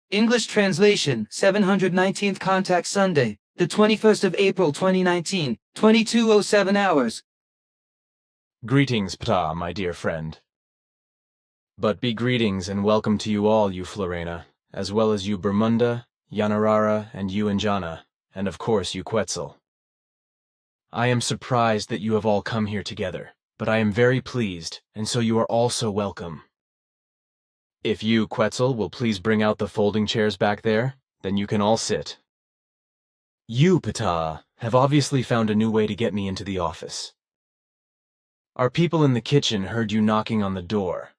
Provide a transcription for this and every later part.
English translation, 719th Contact Sunday, the 21st of April 2019, 22:07 hours. Greetings, Ptaah, my dear friend. But be greetings and welcome to you all, you Florena, as well as you Bermunda, Yanarara, and you Injana, and of course you Quetzal. I am surprised that you have all come here together, but I am very pleased, and so you are also welcome. If you, Quetzal, will please bring out the folding chairs back there, then you can all sit. You, Ptaah, have obviously found a new way to get me into the office. Our people in the kitchen heard you knocking on the door,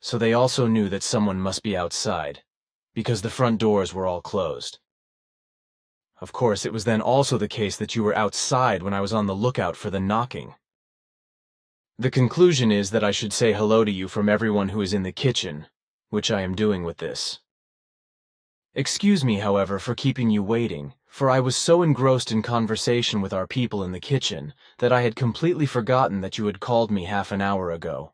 so they also knew that someone must be outside, because the front doors were all closed. Of course, it was then also the case that you were outside when I was on the lookout for the knocking. The conclusion is that I should say hello to you from everyone who is in the kitchen, which I am doing with this. Excuse me, however, for keeping you waiting, for I was so engrossed in conversation with our people in the kitchen that I had completely forgotten that you had called me half an hour ago.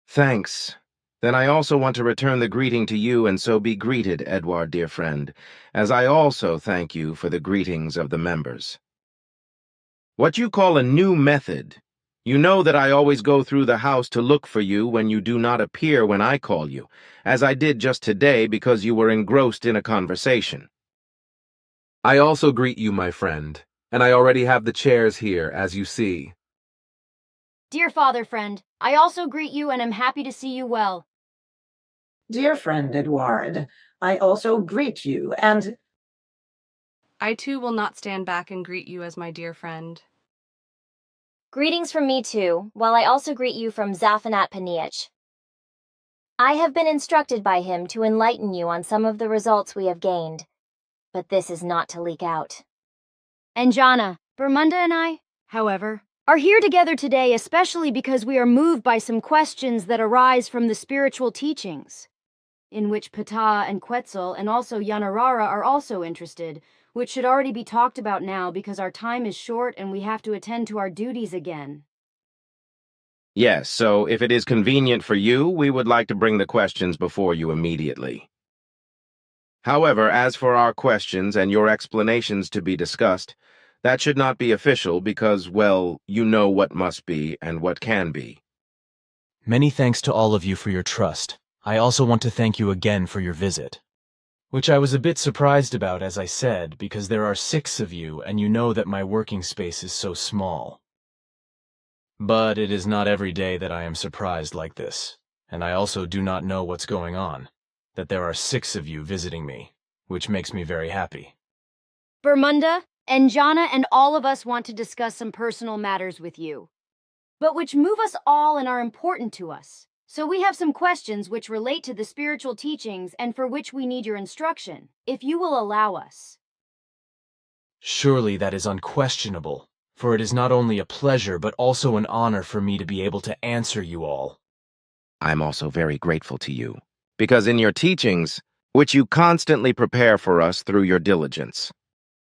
Thanks. Then I also want to return the greeting to you, and so be greeted, Edward, dear friend, as I also thank you for the greetings of the members. What you call a new method, you know that I always go through the house to look for you when you do not appear when I call you, as I did just today because you were engrossed in a conversation. I also greet you, my friend, and I already have the chairs here, as you see. Dear father friend, I also greet you and am happy to see you well. Dear friend Edouard, I also greet you, and I too will not stand back and greet you as my dear friend. Greetings from me too, while I also greet you from Zaphanat Paniach. I have been instructed by him to enlighten you on some of the results we have gained, but this is not to leak out. And Jana, Bermunda and I, however, are here together today especially because we are moved by some questions that arise from the spiritual teachings, in which Ptaah and Quetzal and also Yanarara are also interested, which should already be talked about now because our time is short and we have to attend to our duties again. Yes, so if it is convenient for you, we would like to bring the questions before you immediately. However, as for our questions and your explanations to be discussed, that should not be official because, well, you know what must be and what can be. Many thanks to all of you for your trust. I also want to thank you again for your visit, which I was a bit surprised about, as I said, because there are 6 of you and you know that my working space is so small. But it is not every day that I am surprised like this, and I also do not know what's going on, that there are 6 of you visiting me, which makes me very happy. Bermunda and Jana and all of us want to discuss some personal matters with you, but which move us all and are important to us. So we have some questions which relate to the spiritual teachings and for which we need your instruction, if you will allow us. Surely that is unquestionable, for it is not only a pleasure but also an honor for me to be able to answer you all. I'm also very grateful to you, because in your teachings, which you constantly prepare for us through your diligence,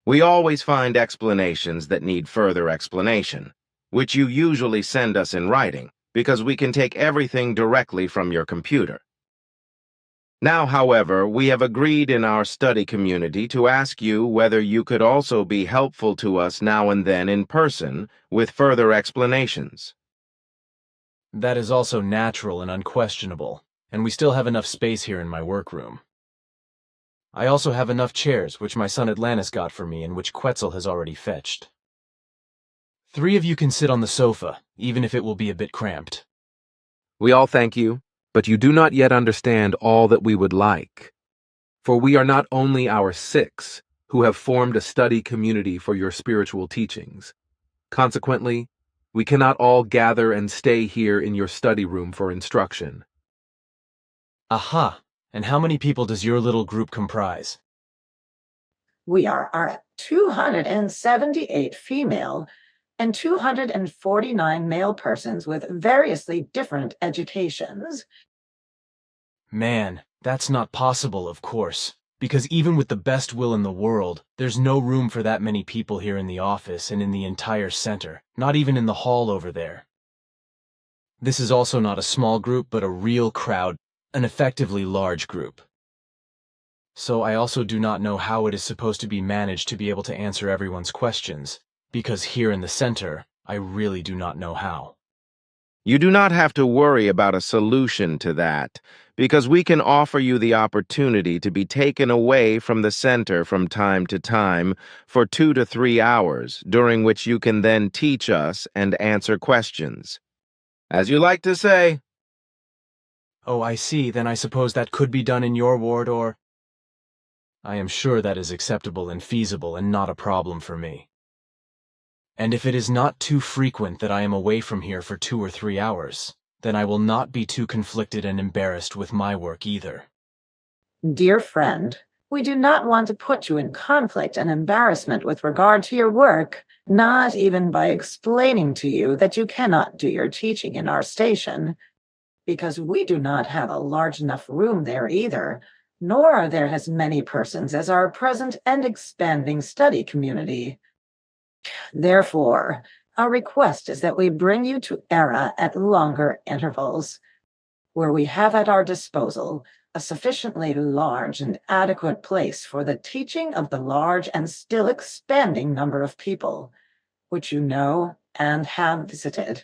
we always find explanations that need further explanation, which you usually send us in writing, because we can take everything directly from your computer. Now, however, we have agreed in our study community to ask you whether you could also be helpful to us now and then in person with further explanations. That is also natural and unquestionable, and we still have enough space here in my workroom. I also have enough chairs, which my son Atlantis got for me and which Quetzal has already fetched. 3 of you can sit on the sofa, even if it will be a bit cramped. We all thank you, but you do not yet understand all that we would like. For we are not only our 6 who have formed a study community for your spiritual teachings. Consequently, we cannot all gather and stay here in your study room for instruction. Aha! And how many people does your little group comprise? we are at 278 female and 249 male persons with variously different educations. Man, that's not possible, of course, because even with the best will in the world, there's no room for that many people here in the office and in the entire center, not even in the hall over there. This is also not a small group, but a real crowd, an effectively large group. So I also do not know how it is supposed to be managed to be able to answer everyone's questions, because here in the center, I really do not know how. You do not have to worry about a solution to that, because we can offer you the opportunity to be taken away from the center from time to time for 2 to 3 hours, during which you can then teach us and answer questions. As you like to say, Oh, I see, then I suppose that could be done in your ward or... I am sure that is acceptable and feasible and not a problem for me. And if it is not too frequent that I am away from here for 2 or 3 hours, then I will not be too conflicted and embarrassed with my work either. Dear friend, we do not want to put you in conflict and embarrassment with regard to your work, not even by explaining to you that you cannot do your teaching in our station, because we do not have a large enough room there either, nor are there as many persons as our present and expanding study community. Therefore, our request is that we bring you to Era at longer intervals, where we have at our disposal a sufficiently large and adequate place for the teaching of the large and still expanding number of people, which you know and have visited.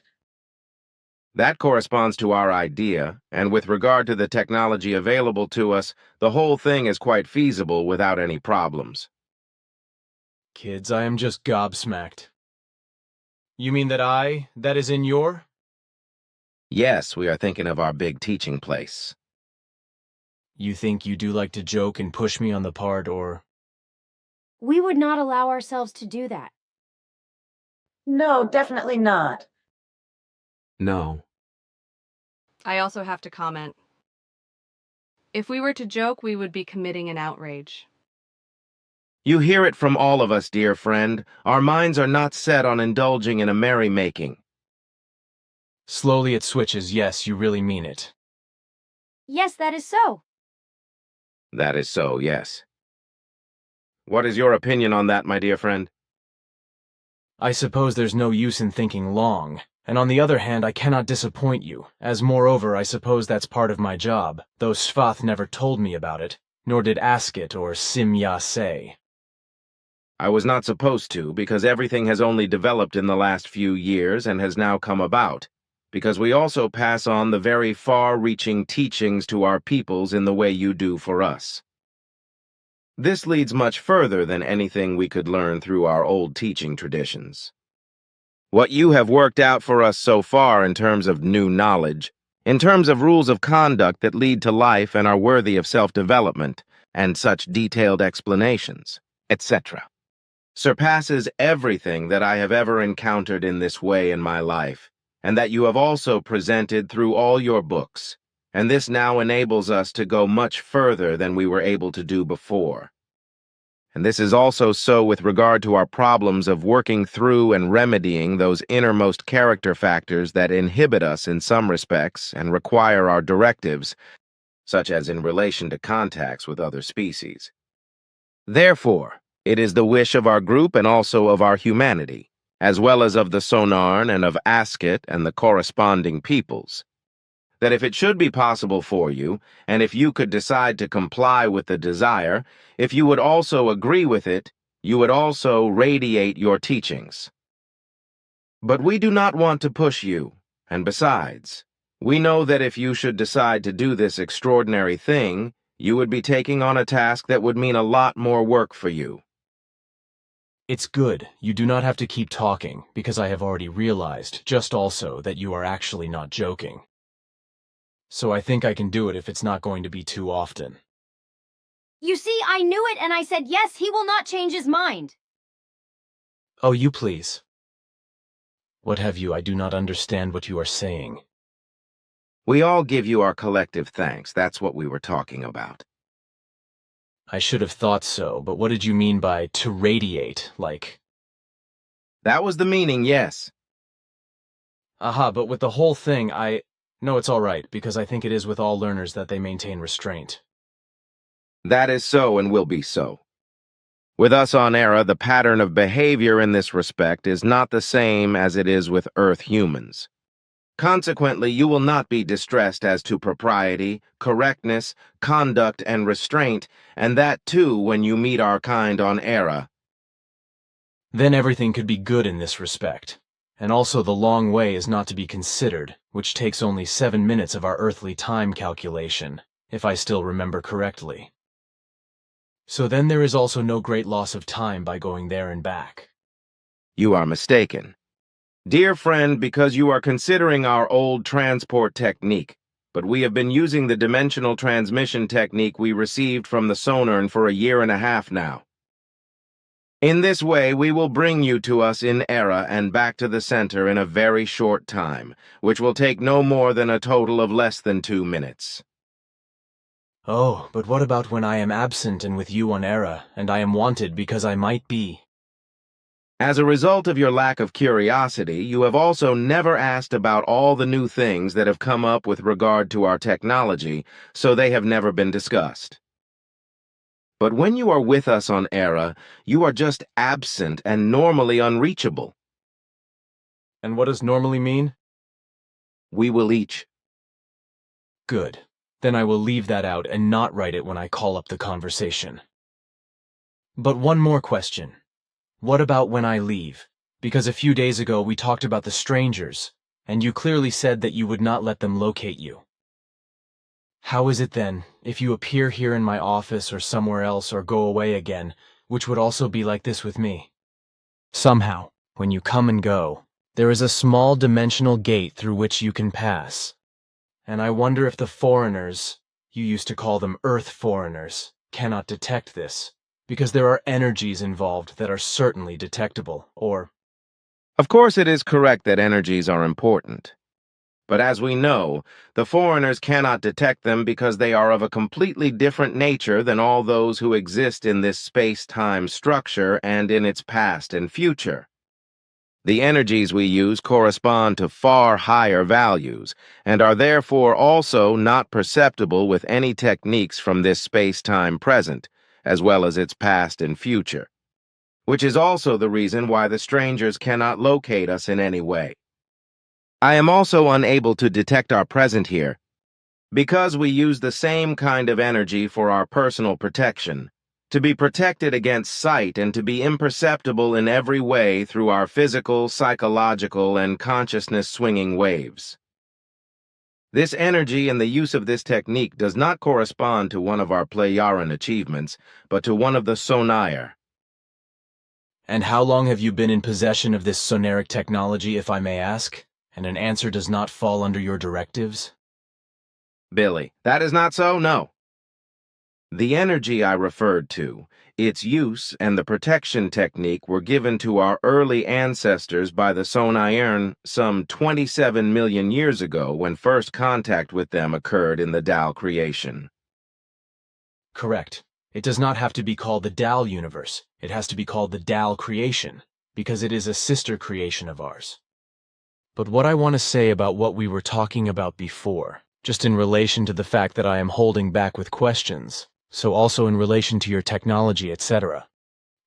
that corresponds to our idea, and with regard to the technology available to us, the whole thing is quite feasible without any problems. Kids, I am just gobsmacked. You mean that is in your... Yes, we are thinking of our big teaching place. You think you do like to joke and push me on the part, or... We would not allow ourselves to do that. No, definitely not. No. I also have to comment. If we were to joke, we would be committing an outrage. You hear it from all of us, dear friend. Our minds are not set on indulging in a merrymaking. Slowly it switches, yes, you really mean it. Yes, that is so. That is so, yes. What is your opinion on that, my dear friend? I suppose there's no use in thinking long, and on the other hand, I cannot disappoint you, as moreover I suppose that's part of my job, though Svath never told me about it, nor did Askit or Simya say. I was not supposed to, because everything has only developed in the last few years and has now come about, because we also pass on the very far-reaching teachings to our peoples in the way you do for us. This leads much further than anything we could learn through our old teaching traditions. What you have worked out for us so far in terms of new knowledge, in terms of rules of conduct that lead to life and are worthy of self-development, and such detailed explanations, etc., surpasses everything that I have ever encountered in this way in my life, and that you have also presented through all your books, and this now enables us to go much further than we were able to do before. And this is also so with regard to our problems of working through and remedying those innermost character factors that inhibit us in some respects and require our directives, such as in relation to contacts with other species. Therefore, it is the wish of our group and also of our humanity, as well as of the Sonarn and of Askit and the corresponding peoples, that if it should be possible for you, and if you could decide to comply with the desire, if you would also agree with it, you would also radiate your teachings. But we do not want to push you, and besides, we know that if you should decide to do this extraordinary thing, you would be taking on a task that would mean a lot more work for you. It's good, you do not have to keep talking, because I have already realized, just also, that you are actually not joking. So I think I can do it if it's not going to be too often. You see, I knew it and I said yes, he will not change his mind. Oh, you please. What have you? I do not understand what you are saying. We all give you our collective thanks. That's what we were talking about. I should have thought so, but what did you mean by to radiate, like? That was the meaning, yes. Aha, but with the whole thing, No, it's all right, because I think it is with all learners that they maintain restraint. That is so and will be so. With us on Era, the pattern of behavior in this respect is not the same as it is with Earth humans. Consequently, you will not be distressed as to propriety, correctness, conduct, and restraint, and that too when you meet our kind on Era. Then everything could be good in this respect. And also the long way is not to be considered, which takes only 7 minutes of our earthly time calculation, if I still remember correctly. So then there is also no great loss of time by going there and back. You are mistaken. Dear friend, because you are considering our old transport technique, but we have been using the dimensional transmission technique we received from the Sonern for a year and a half now. In this way, we will bring you to us in Era and back to the center in a very short time, which will take no more than a total of less than 2 minutes. Oh, but what about when I am absent and with you on Era, and I am wanted because I might be? As a result of your lack of curiosity, you have also never asked about all the new things that have come up with regard to our technology, so they have never been discussed. But when you are with us on Era, you are just absent and normally unreachable. And what does normally mean? We will each. Good. Then I will leave that out and not write it when I call up the conversation. But one more question. What about when I leave? Because a few days ago we talked about the strangers, and you clearly said that you would not let them locate you. How is it then, if you appear here in my office or somewhere else or go away again, which would also be like this with me? Somehow, when you come and go, there is a small dimensional gate through which you can pass. And I wonder if the foreigners, you used to call them Earth foreigners, cannot detect this, because there are energies involved that are certainly detectable, or... Of course it is correct that energies are important. But as we know, the foreigners cannot detect them because they are of a completely different nature than all those who exist in this space-time structure and in its past and future. The energies we use correspond to far higher values, and are therefore also not perceptible with any techniques from this space-time present, as well as its past and future, which is also the reason why the strangers cannot locate us in any way. I am also unable to detect our present here, because we use the same kind of energy for our personal protection, to be protected against sight and to be imperceptible in every way through our physical, psychological, and consciousness-swinging waves. This energy and the use of this technique does not correspond to one of our Plejaran achievements, but to one of the Sonair. And how long have you been in possession of this sonaric technology, if I may ask? And an answer does not fall under your directives? Billy, that is not so, no. The energy I referred to, its use and the protection technique were given to our early ancestors by the Sonaiern some 27 million years ago when first contact with them occurred in the Dal creation. Correct. It does not have to be called the Dal universe. It has to be called the Dal creation, because it is a sister creation of ours. But what I want to say about what we were talking about before, just in relation to the fact that I am holding back with questions, so also in relation to your technology, etc.,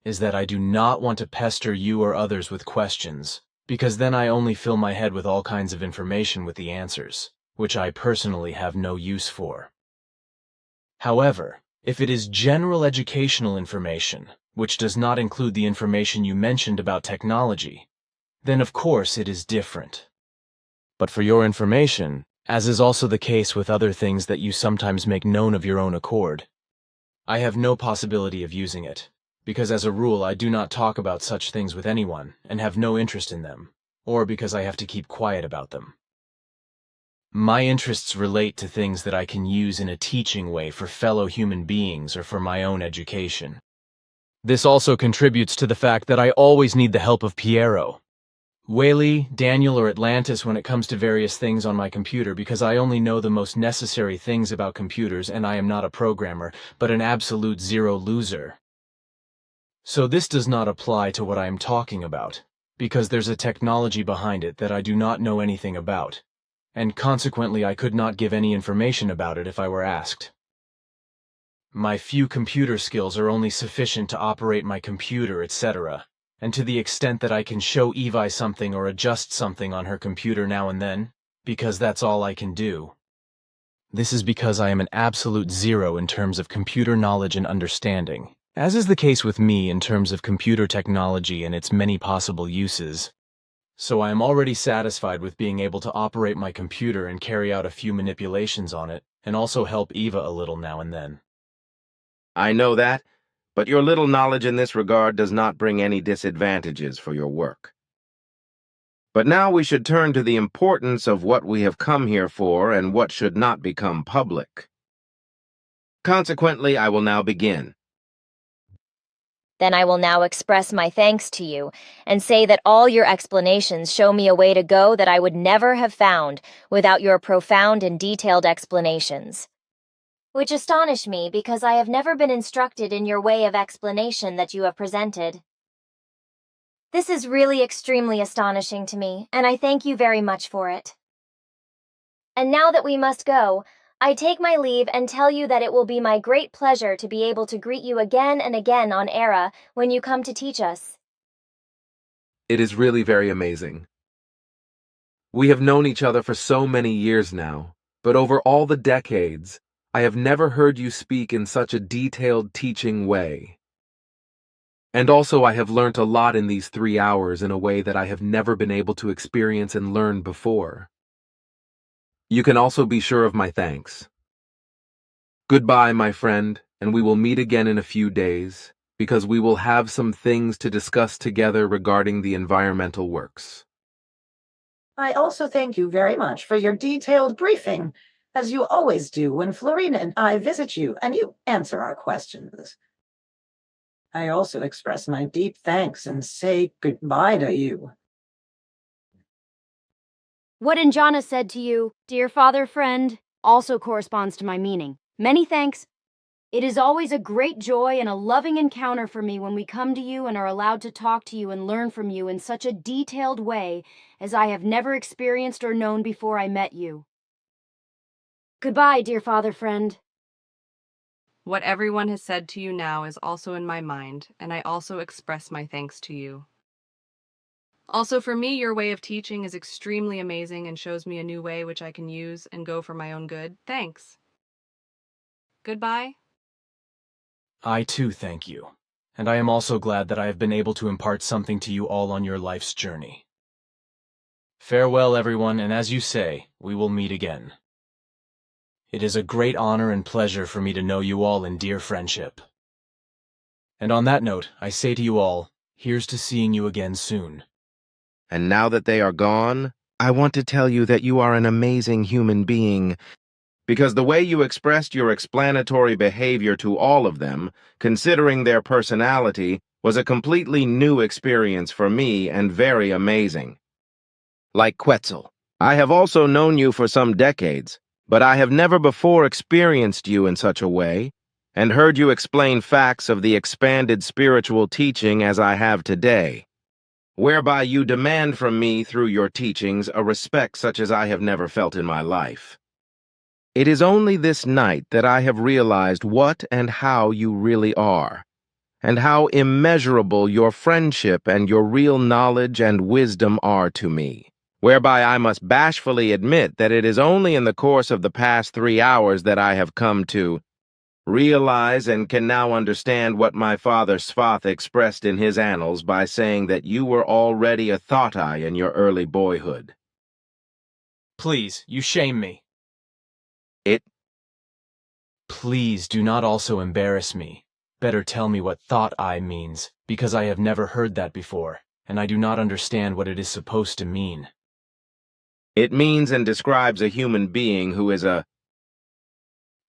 is that I do not want to pester you or others with questions, because then I only fill my head with all kinds of information with the answers, which I personally have no use for. However, if it is general educational information, which does not include the information you mentioned about technology, then of course it is different. But for your information, as is also the case with other things that you sometimes make known of your own accord, I have no possibility of using it, because as a rule I do not talk about such things with anyone and have no interest in them, or because I have to keep quiet about them. My interests relate to things that I can use in a teaching way for fellow human beings or for my own education. This also contributes to the fact that I always need the help of Piero, Whaley, Daniel, or Atlantis when it comes to various things on my computer, because I only know the most necessary things about computers and I am not a programmer, but an absolute zero loser. So this does not apply to what I am talking about, because there's a technology behind it that I do not know anything about, and consequently I could not give any information about it if I were asked. My few computer skills are only sufficient to operate my computer, etc., and to the extent that I can show Evi something or adjust something on her computer now and then, because that's all I can do. This is because I am an absolute zero in terms of computer knowledge and understanding, as is the case with me in terms of computer technology and its many possible uses. So I am already satisfied with being able to operate my computer and carry out a few manipulations on it, and also help Eva a little now and then. I know that, but your little knowledge in this regard does not bring any disadvantages for your work. But now we should turn to the importance of what we have come here for and what should not become public. Consequently, I will now begin. Then I will now express my thanks to you and say that all your explanations show me a way to go that I would never have found without your profound and detailed explanations. Which astonish me because I have never been instructed in your way of explanation that you have presented. This is really extremely astonishing to me, and I thank you very much for it. And now that we must go, I take my leave and tell you that it will be my great pleasure to be able to greet you again and again on Era when you come to teach us. It is really very amazing. We have known each other for so many years now, but over all the decades, I have never heard you speak in such a detailed teaching way. And also I have learnt a lot in these 3 hours in a way that I have never been able to experience and learn before. You can also be sure of my thanks. Goodbye, my friend, and we will meet again in a few days, because we will have some things to discuss together regarding the environmental works. I also thank you very much for your detailed briefing, as you always do when Florena and I visit you and you answer our questions. I also express my deep thanks and say goodbye to you. What Ninjana said to you, dear father friend, also corresponds to my meaning. Many thanks. It is always a great joy and a loving encounter for me when we come to you and are allowed to talk to you and learn from you in such a detailed way as I have never experienced or known before I met you. Goodbye, dear father friend. What everyone has said to you now is also in my mind, and I also express my thanks to you. Also, for me, your way of teaching is extremely amazing and shows me a new way which I can use and go for my own good. Thanks. Goodbye. I too thank you, and I am also glad that I have been able to impart something to you all on your life's journey. Farewell, everyone, and as you say, we will meet again. It is a great honor and pleasure for me to know you all in dear friendship. And on that note, I say to you all, here's to seeing you again soon. And now that they are gone, I want to tell you that you are an amazing human being, because the way you expressed your explanatory behavior to all of them, considering their personality, was a completely new experience for me and very amazing. Like Quetzal, I have also known you for some decades, but I have never before experienced you in such a way, and heard you explain facts of the expanded spiritual teaching as I have today, whereby you demand from me through your teachings a respect such as I have never felt in my life. It is only this night that I have realized what and how you really are, and how immeasurable your friendship and your real knowledge and wisdom are to me, whereby I must bashfully admit that it is only in the course of the past 3 hours that I have come to realize and can now understand what my father Svath expressed in his annals by saying that you were already a Ptaah in your early boyhood. Please, you shame me. It Please do not also embarrass me. Better tell me what Ptaah means, because I have never heard that before, and I do not understand what it is supposed to mean. It means and describes a human being who is a...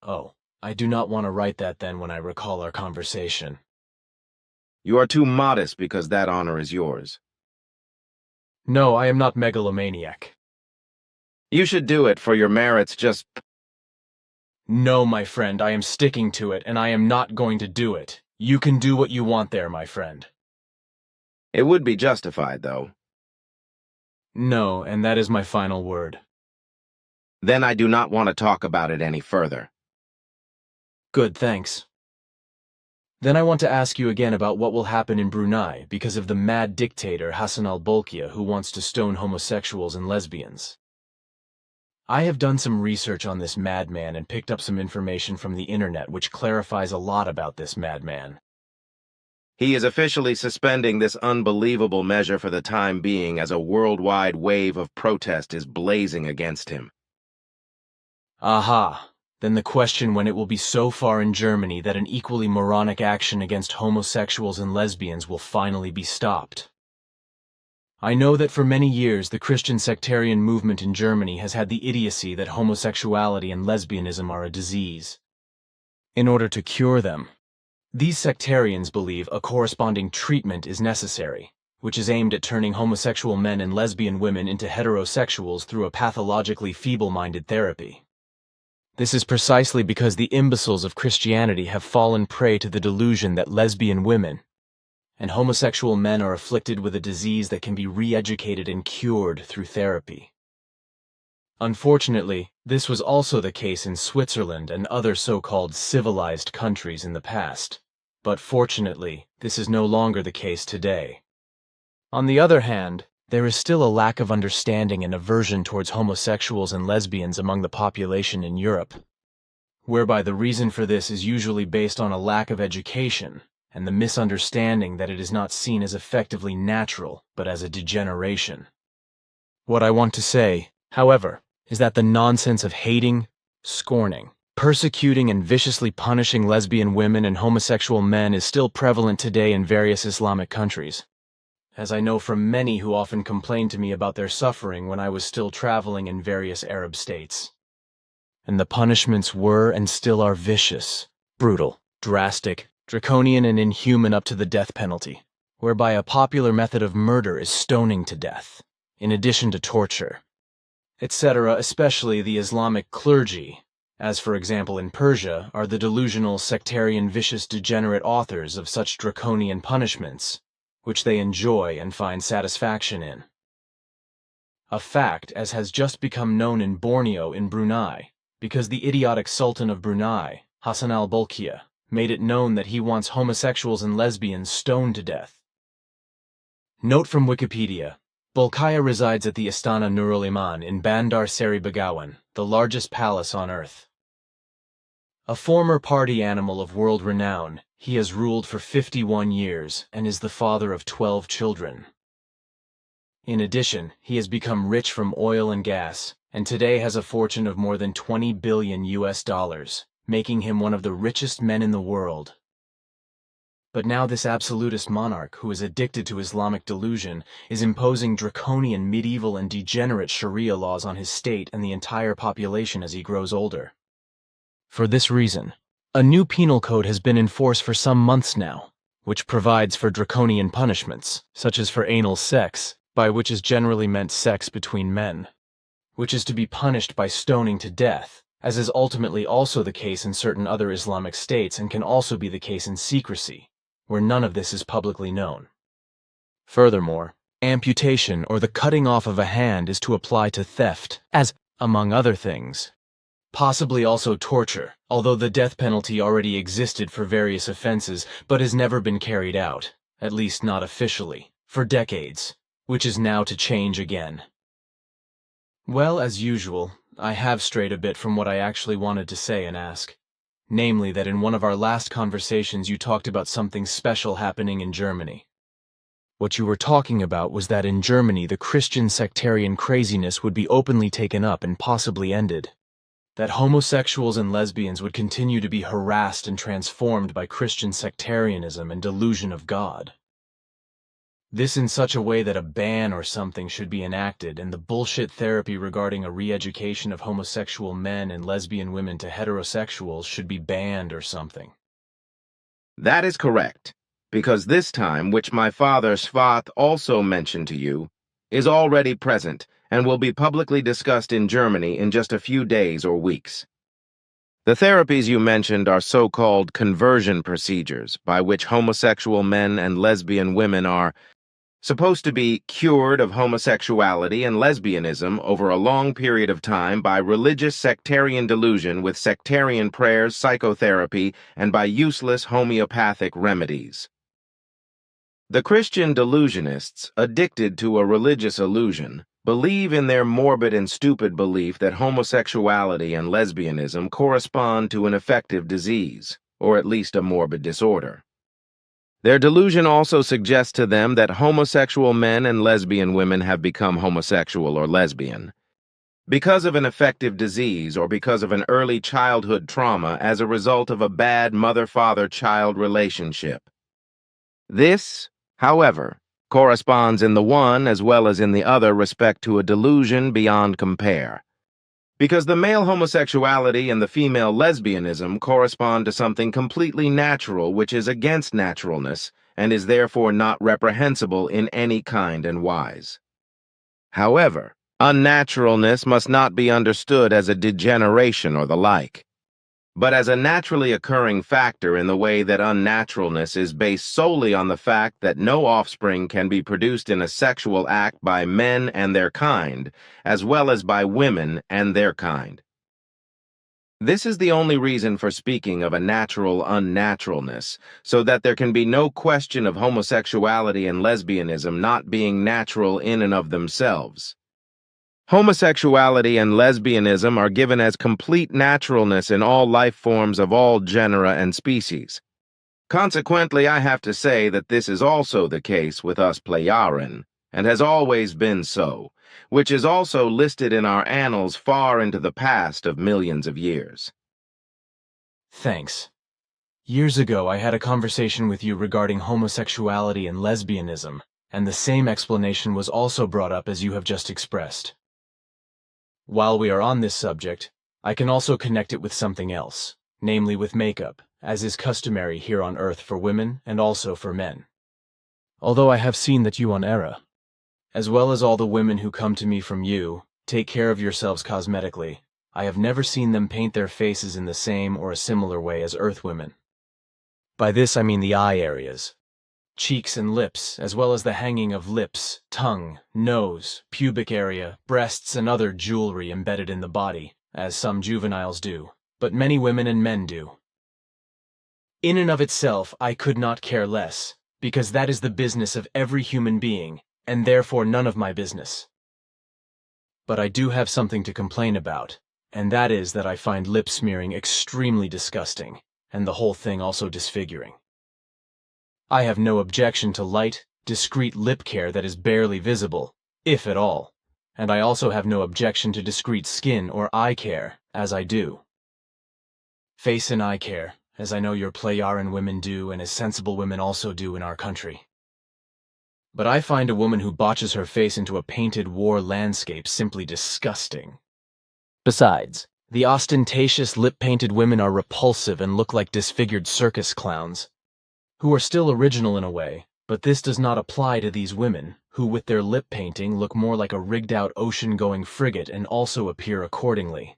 Oh, I do not want to write that then when I recall our conversation. You are too modest because that honor is yours. No, I am not megalomaniac. You should do it for your merits, just... No, my friend, I am sticking to it, and I am not going to do it. You can do what you want there, my friend. It would be justified, though. No, and that is my final word. Then I do not want to talk about it any further. Good, thanks. Then I want to ask you again about what will happen in Brunei because of the mad dictator Hassan al-Bolkiah who wants to stone homosexuals and lesbians. I have done some research on this madman and picked up some information from the internet which clarifies a lot about this madman. He is officially suspending this unbelievable measure for the time being as a worldwide wave of protest is blazing against him. Aha! Then the question when it will be so far in Germany that an equally moronic action against homosexuals and lesbians will finally be stopped. I know that for many years the Christian sectarian movement in Germany has had the idiocy that homosexuality and lesbianism are a disease. In order to cure them, these sectarians believe a corresponding treatment is necessary, which is aimed at turning homosexual men and lesbian women into heterosexuals through a pathologically feeble-minded therapy. This is precisely because the imbeciles of Christianity have fallen prey to the delusion that lesbian women and homosexual men are afflicted with a disease that can be re-educated and cured through therapy. Unfortunately, this was also the case in Switzerland and other so-called civilized countries in the past. But fortunately, this is no longer the case today. On the other hand, there is still a lack of understanding and aversion towards homosexuals and lesbians among the population in Europe, whereby the reason for this is usually based on a lack of education and the misunderstanding that it is not seen as effectively natural, but as a degeneration. What I want to say, however, is that the nonsense of hating, scorning, persecuting and viciously punishing lesbian women and homosexual men is still prevalent today in various Islamic countries, as I know from many who often complained to me about their suffering when I was still traveling in various Arab states. And the punishments were and still are vicious, brutal, drastic, draconian and inhuman up to the death penalty, whereby a popular method of murder is stoning to death, in addition to torture, etc. Especially the Islamic clergy, as for example in Persia, are the delusional, sectarian, vicious, degenerate authors of such draconian punishments, which they enjoy and find satisfaction in. A fact as has just become known in Borneo in Brunei, because the idiotic Sultan of Brunei, Hassan al-Bolkiah, made it known that he wants homosexuals and lesbians stoned to death. Note from Wikipedia: Bolkiah resides at the Istana Nurul Iman in Bandar Seri Begawan, the largest palace on earth. A former party animal of world renown, he has ruled for 51 years and is the father of 12 children. In addition, he has become rich from oil and gas, and today has a fortune of more than $20 billion US, making him one of the richest men in the world. But now this absolutist monarch, who is addicted to Islamic delusion, is imposing draconian, medieval, and degenerate Sharia laws on his state and the entire population as he grows older. For this reason, a new penal code has been in force for some months now, which provides for draconian punishments, such as for anal sex, by which is generally meant sex between men, which is to be punished by stoning to death, as is ultimately also the case in certain other Islamic states and can also be the case in secrecy, where none of this is publicly known. Furthermore, amputation or the cutting off of a hand is to apply to theft, as, among other things, possibly also torture, although the death penalty already existed for various offenses but has never been carried out, at least not officially, for decades, which is now to change again. Well, as usual, I have strayed a bit from what I actually wanted to say and ask. Namely, that in one of our last conversations you talked about something special happening in Germany. What you were talking about was that in Germany the Christian sectarian craziness would be openly taken up and possibly ended. That homosexuals and lesbians would continue to be harassed and transformed by Christian sectarianism and delusion of God. This in such a way that a ban or something should be enacted and the bullshit therapy regarding a re-education of homosexual men and lesbian women to heterosexuals should be banned or something. That is correct, because this time, which my father Svath also mentioned to you, is already present and will be publicly discussed in Germany in just a few days or weeks. The therapies you mentioned are so-called conversion procedures by which homosexual men and lesbian women are supposed to be cured of homosexuality and lesbianism over a long period of time by religious sectarian delusion with sectarian prayers, psychotherapy, and by useless homeopathic remedies. The Christian delusionists, addicted to a religious illusion, believe in their morbid and stupid belief that homosexuality and lesbianism correspond to an affective disease, or at least a morbid disorder. Their delusion also suggests to them that homosexual men and lesbian women have become homosexual or lesbian because of an affective disease or because of an early childhood trauma as a result of a bad mother-father-child relationship. This, however, corresponds in the one as well as in the other respect to a delusion beyond compare. Because the male homosexuality and the female lesbianism correspond to something completely natural which is against naturalness and is therefore not reprehensible in any kind and wise. However, unnaturalness must not be understood as a degeneration or the like, but as a naturally occurring factor in the way that unnaturalness is based solely on the fact that no offspring can be produced in a sexual act by men and their kind, as well as by women and their kind. This is the only reason for speaking of a natural unnaturalness, so that there can be no question of homosexuality and lesbianism not being natural in and of themselves. Homosexuality and lesbianism are given as complete naturalness in all life forms of all genera and species. Consequently, I have to say that this is also the case with us Pleiaren, and has always been so, which is also listed in our annals far into the past of millions of years. Thanks. Years ago, I had a conversation with you regarding homosexuality and lesbianism, and the same explanation was also brought up as you have just expressed. While we are on this subject, I can also connect it with something else, namely with makeup, as is customary here on Earth for women and also for men. Although I have seen that you on Era, as well as all the women who come to me from you, take care of yourselves cosmetically, I have never seen them paint their faces in the same or a similar way as Earth women. By this I mean the eye areas, cheeks and lips, as well as the hanging of lips, tongue, nose, pubic area, breasts, and other jewelry embedded in the body, as some juveniles do, but many women and men do. In and of itself, I could not care less, because that is the business of every human being, and therefore none of my business. But I do have something to complain about, and that is that I find lip smearing extremely disgusting, and the whole thing also disfiguring. I have no objection to light, discreet lip care that is barely visible, if at all, and I also have no objection to discreet skin or eye care, as I do. Face and eye care, as I know your Pleiaren women do and as sensible women also do in our country. But I find a woman who botches her face into a painted war landscape simply disgusting. Besides, the ostentatious lip-painted women are repulsive and look like disfigured circus clowns, who are still original in a way, but this does not apply to these women, who with their lip painting look more like a rigged-out ocean-going frigate and also appear accordingly.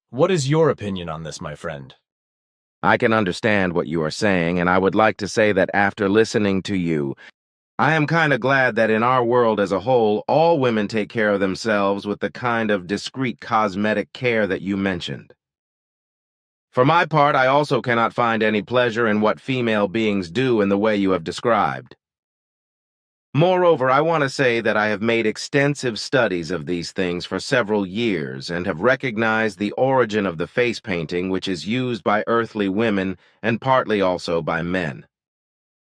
What is your opinion on this, my friend? I can understand what you are saying, and I would like to say that after listening to you, I am kind of glad that in our world as a whole, all women take care of themselves with the kind of discreet cosmetic care that you mentioned. For my part, I also cannot find any pleasure in what female beings do in the way you have described. Moreover, I want to say that I have made extensive studies of these things for several years and have recognized the origin of the face painting which is used by earthly women and partly also by men.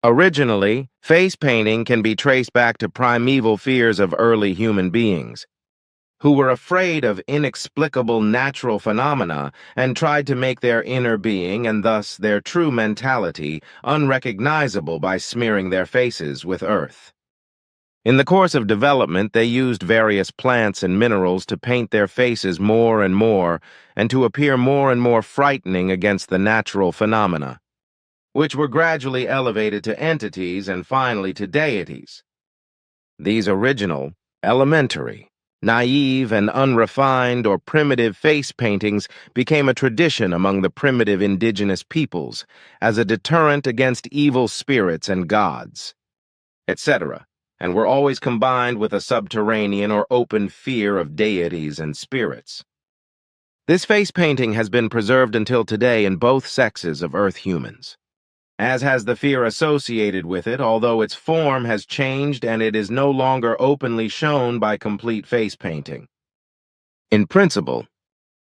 Originally, face painting can be traced back to primeval fears of early human beings, who were afraid of inexplicable natural phenomena and tried to make their inner being, and thus their true mentality, unrecognizable by smearing their faces with earth. In the course of development, they used various plants and minerals to paint their faces more and more, and to appear more and more frightening against the natural phenomena, which were gradually elevated to entities and finally to deities. These original, elementary, naive and unrefined or primitive face paintings became a tradition among the primitive indigenous peoples as a deterrent against evil spirits and gods, etc., and were always combined with a subterranean or open fear of deities and spirits. This face painting has been preserved until today in both sexes of Earth humans, as has the fear associated with it, although its form has changed and it is no longer openly shown by complete face painting. In principle,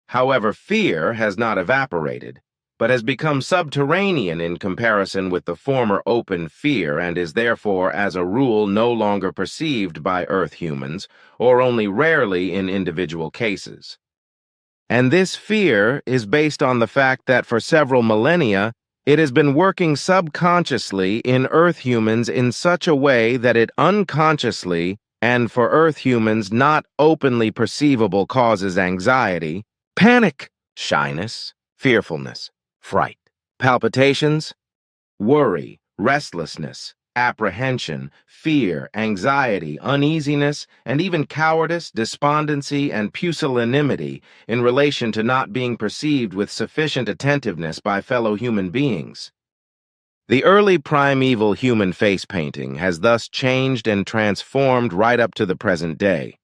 however, fear has not evaporated, but has become subterranean in comparison with the former open fear and is therefore, as a rule, no longer perceived by Earth humans, or only rarely in individual cases. And this fear is based on the fact that for several millennia, it has been working subconsciously in Earth humans in such a way that it unconsciously, and for Earth humans not openly perceivable, causes anxiety, panic, shyness, fearfulness, fright, palpitations, worry, restlessness, apprehension, fear, anxiety, uneasiness, and even cowardice, despondency, and pusillanimity in relation to not being perceived with sufficient attentiveness by fellow human beings. The early primeval human face painting has thus changed and transformed right up to the present day.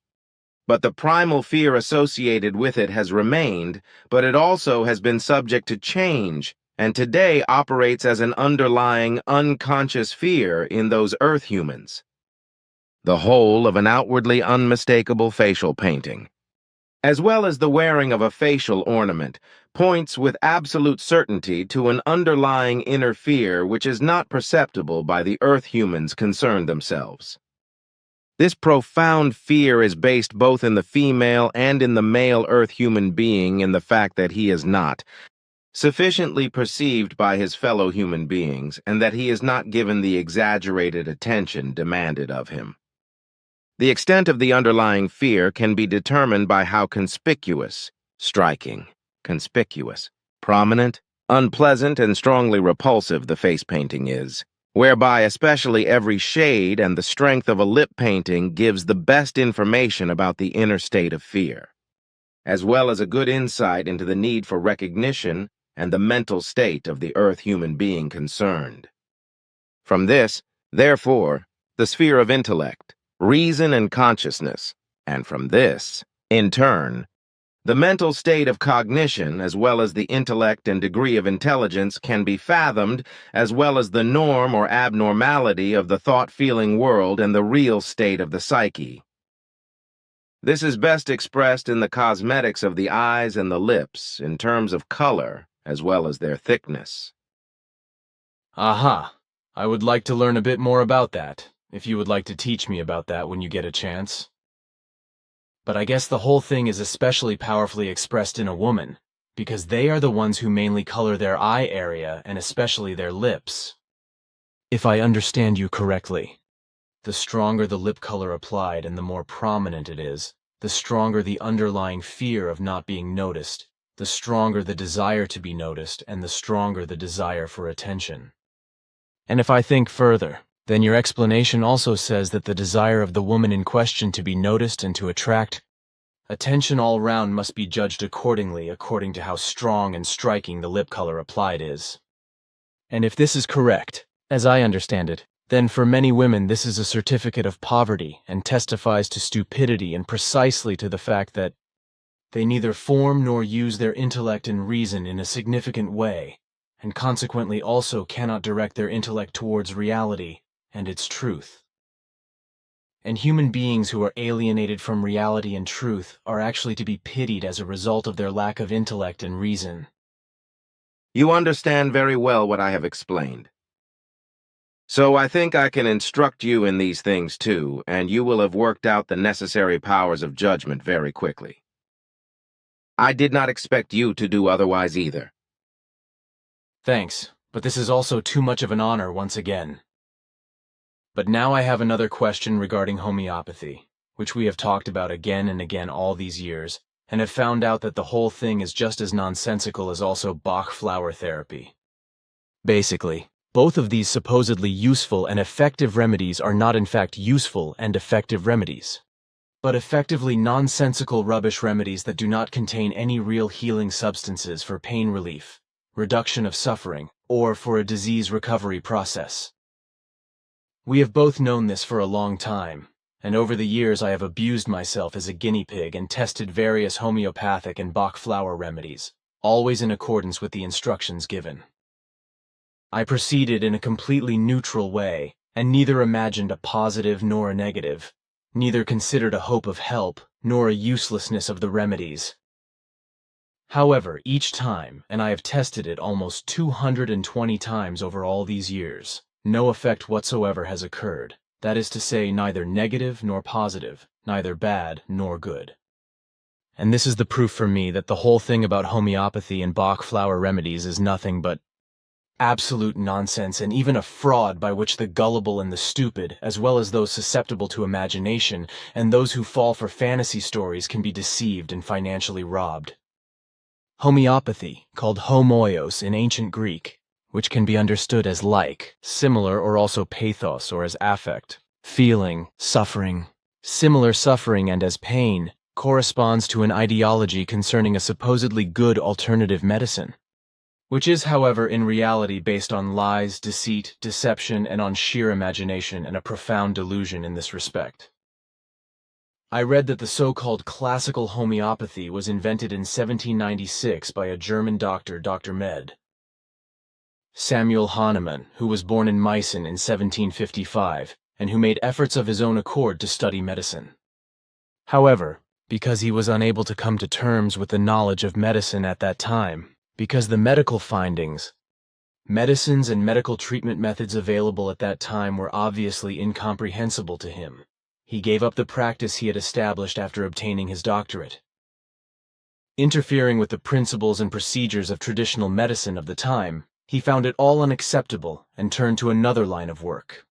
But the primal fear associated with it has remained, but it also has been subject to change, and today operates as an underlying, unconscious fear in those Earth humans. The whole of an outwardly unmistakable facial painting, as well as the wearing of a facial ornament, points with absolute certainty to an underlying inner fear which is not perceptible by the Earth humans concerned themselves. This profound fear is based both in the female and in the male Earth human being in the fact that he is not sufficiently perceived by his fellow human beings, and that he is not given the exaggerated attention demanded of him. The extent of the underlying fear can be determined by how conspicuous, striking, conspicuous, prominent, unpleasant, and strongly repulsive the face painting is, whereby especially every shade and the strength of a lip painting gives the best information about the inner state of fear, as well as a good insight into the need for recognition and the mental state of the Earth human being concerned. From this, therefore, the sphere of intellect, reason, and consciousness, and from this, in turn, the mental state of cognition, as well as the intellect and degree of intelligence, can be fathomed, as well as the norm or abnormality of the thought-feeling world and the real state of the psyche. This is best expressed in the cosmetics of the eyes and the lips, in terms of color, as well as their thickness. Aha! I would like to learn a bit more about that, if you would like to teach me about that when you get a chance. But I guess the whole thing is especially powerfully expressed in a woman, because they are the ones who mainly color their eye area and especially their lips. If I understand you correctly, the stronger the lip color applied and the more prominent it is, the stronger the underlying fear of not being noticed, the stronger the desire to be noticed, and the stronger the desire for attention. And if I think further, then your explanation also says that the desire of the woman in question to be noticed and to attract attention all round must be judged accordingly according to how strong and striking the lip color applied is. And if this is correct, as I understand it, then for many women this is a certificate of poverty and testifies to stupidity and precisely to the fact that they neither form nor use their intellect and reason in a significant way, and consequently also cannot direct their intellect towards reality and its truth. And human beings who are alienated from reality and truth are actually to be pitied as a result of their lack of intellect and reason. You understand very well what I have explained. So I think I can instruct you in these things too, and you will have worked out the necessary powers of judgment very quickly. I did not expect you to do otherwise either. Thanks, but this is also too much of an honor once again. But now I have another question regarding homeopathy, which we have talked about again and again all these years, and have found out that the whole thing is just as nonsensical as also Bach flower therapy. Basically, both of these supposedly useful and effective remedies are not in fact useful and effective remedies, but effectively nonsensical rubbish remedies that do not contain any real healing substances for pain relief, reduction of suffering, or for a disease recovery process. We have both known this for a long time, and over the years I have abused myself as a guinea pig and tested various homeopathic and Bach flower remedies, always in accordance with the instructions given. I proceeded in a completely neutral way, and neither imagined a positive nor a negative, neither considered a hope of help, nor a uselessness of the remedies. However, each time, and I have tested it almost 220 times over all these years, no effect whatsoever has occurred. That is to say, neither negative nor positive, neither bad nor good. And this is the proof for me that the whole thing about homeopathy and Bach flower remedies is nothing but absolute nonsense, and even a fraud by which the gullible and the stupid, as well as those susceptible to imagination, and those who fall for fantasy stories can be deceived and financially robbed. Homeopathy, called homoios in ancient Greek, which can be understood as like, similar, or also pathos, or as affect, feeling, suffering, similar suffering, and as pain, corresponds to an ideology concerning a supposedly good alternative medicine, which is, however, in reality based on lies, deceit, deception, and on sheer imagination and a profound delusion in this respect. I read that the so-called classical homeopathy was invented in 1796 by a German doctor, Dr. Med. Samuel Hahnemann, who was born in Meissen in 1755, and who made efforts of his own accord to study medicine. However, because he was unable to come to terms with the knowledge of medicine at that time, because the medical findings, medicines and medical treatment methods available at that time were obviously incomprehensible to him, he gave up the practice he had established after obtaining his doctorate. Interfering with the principles and procedures of traditional medicine of the time, he found it all unacceptable and turned to another line of work.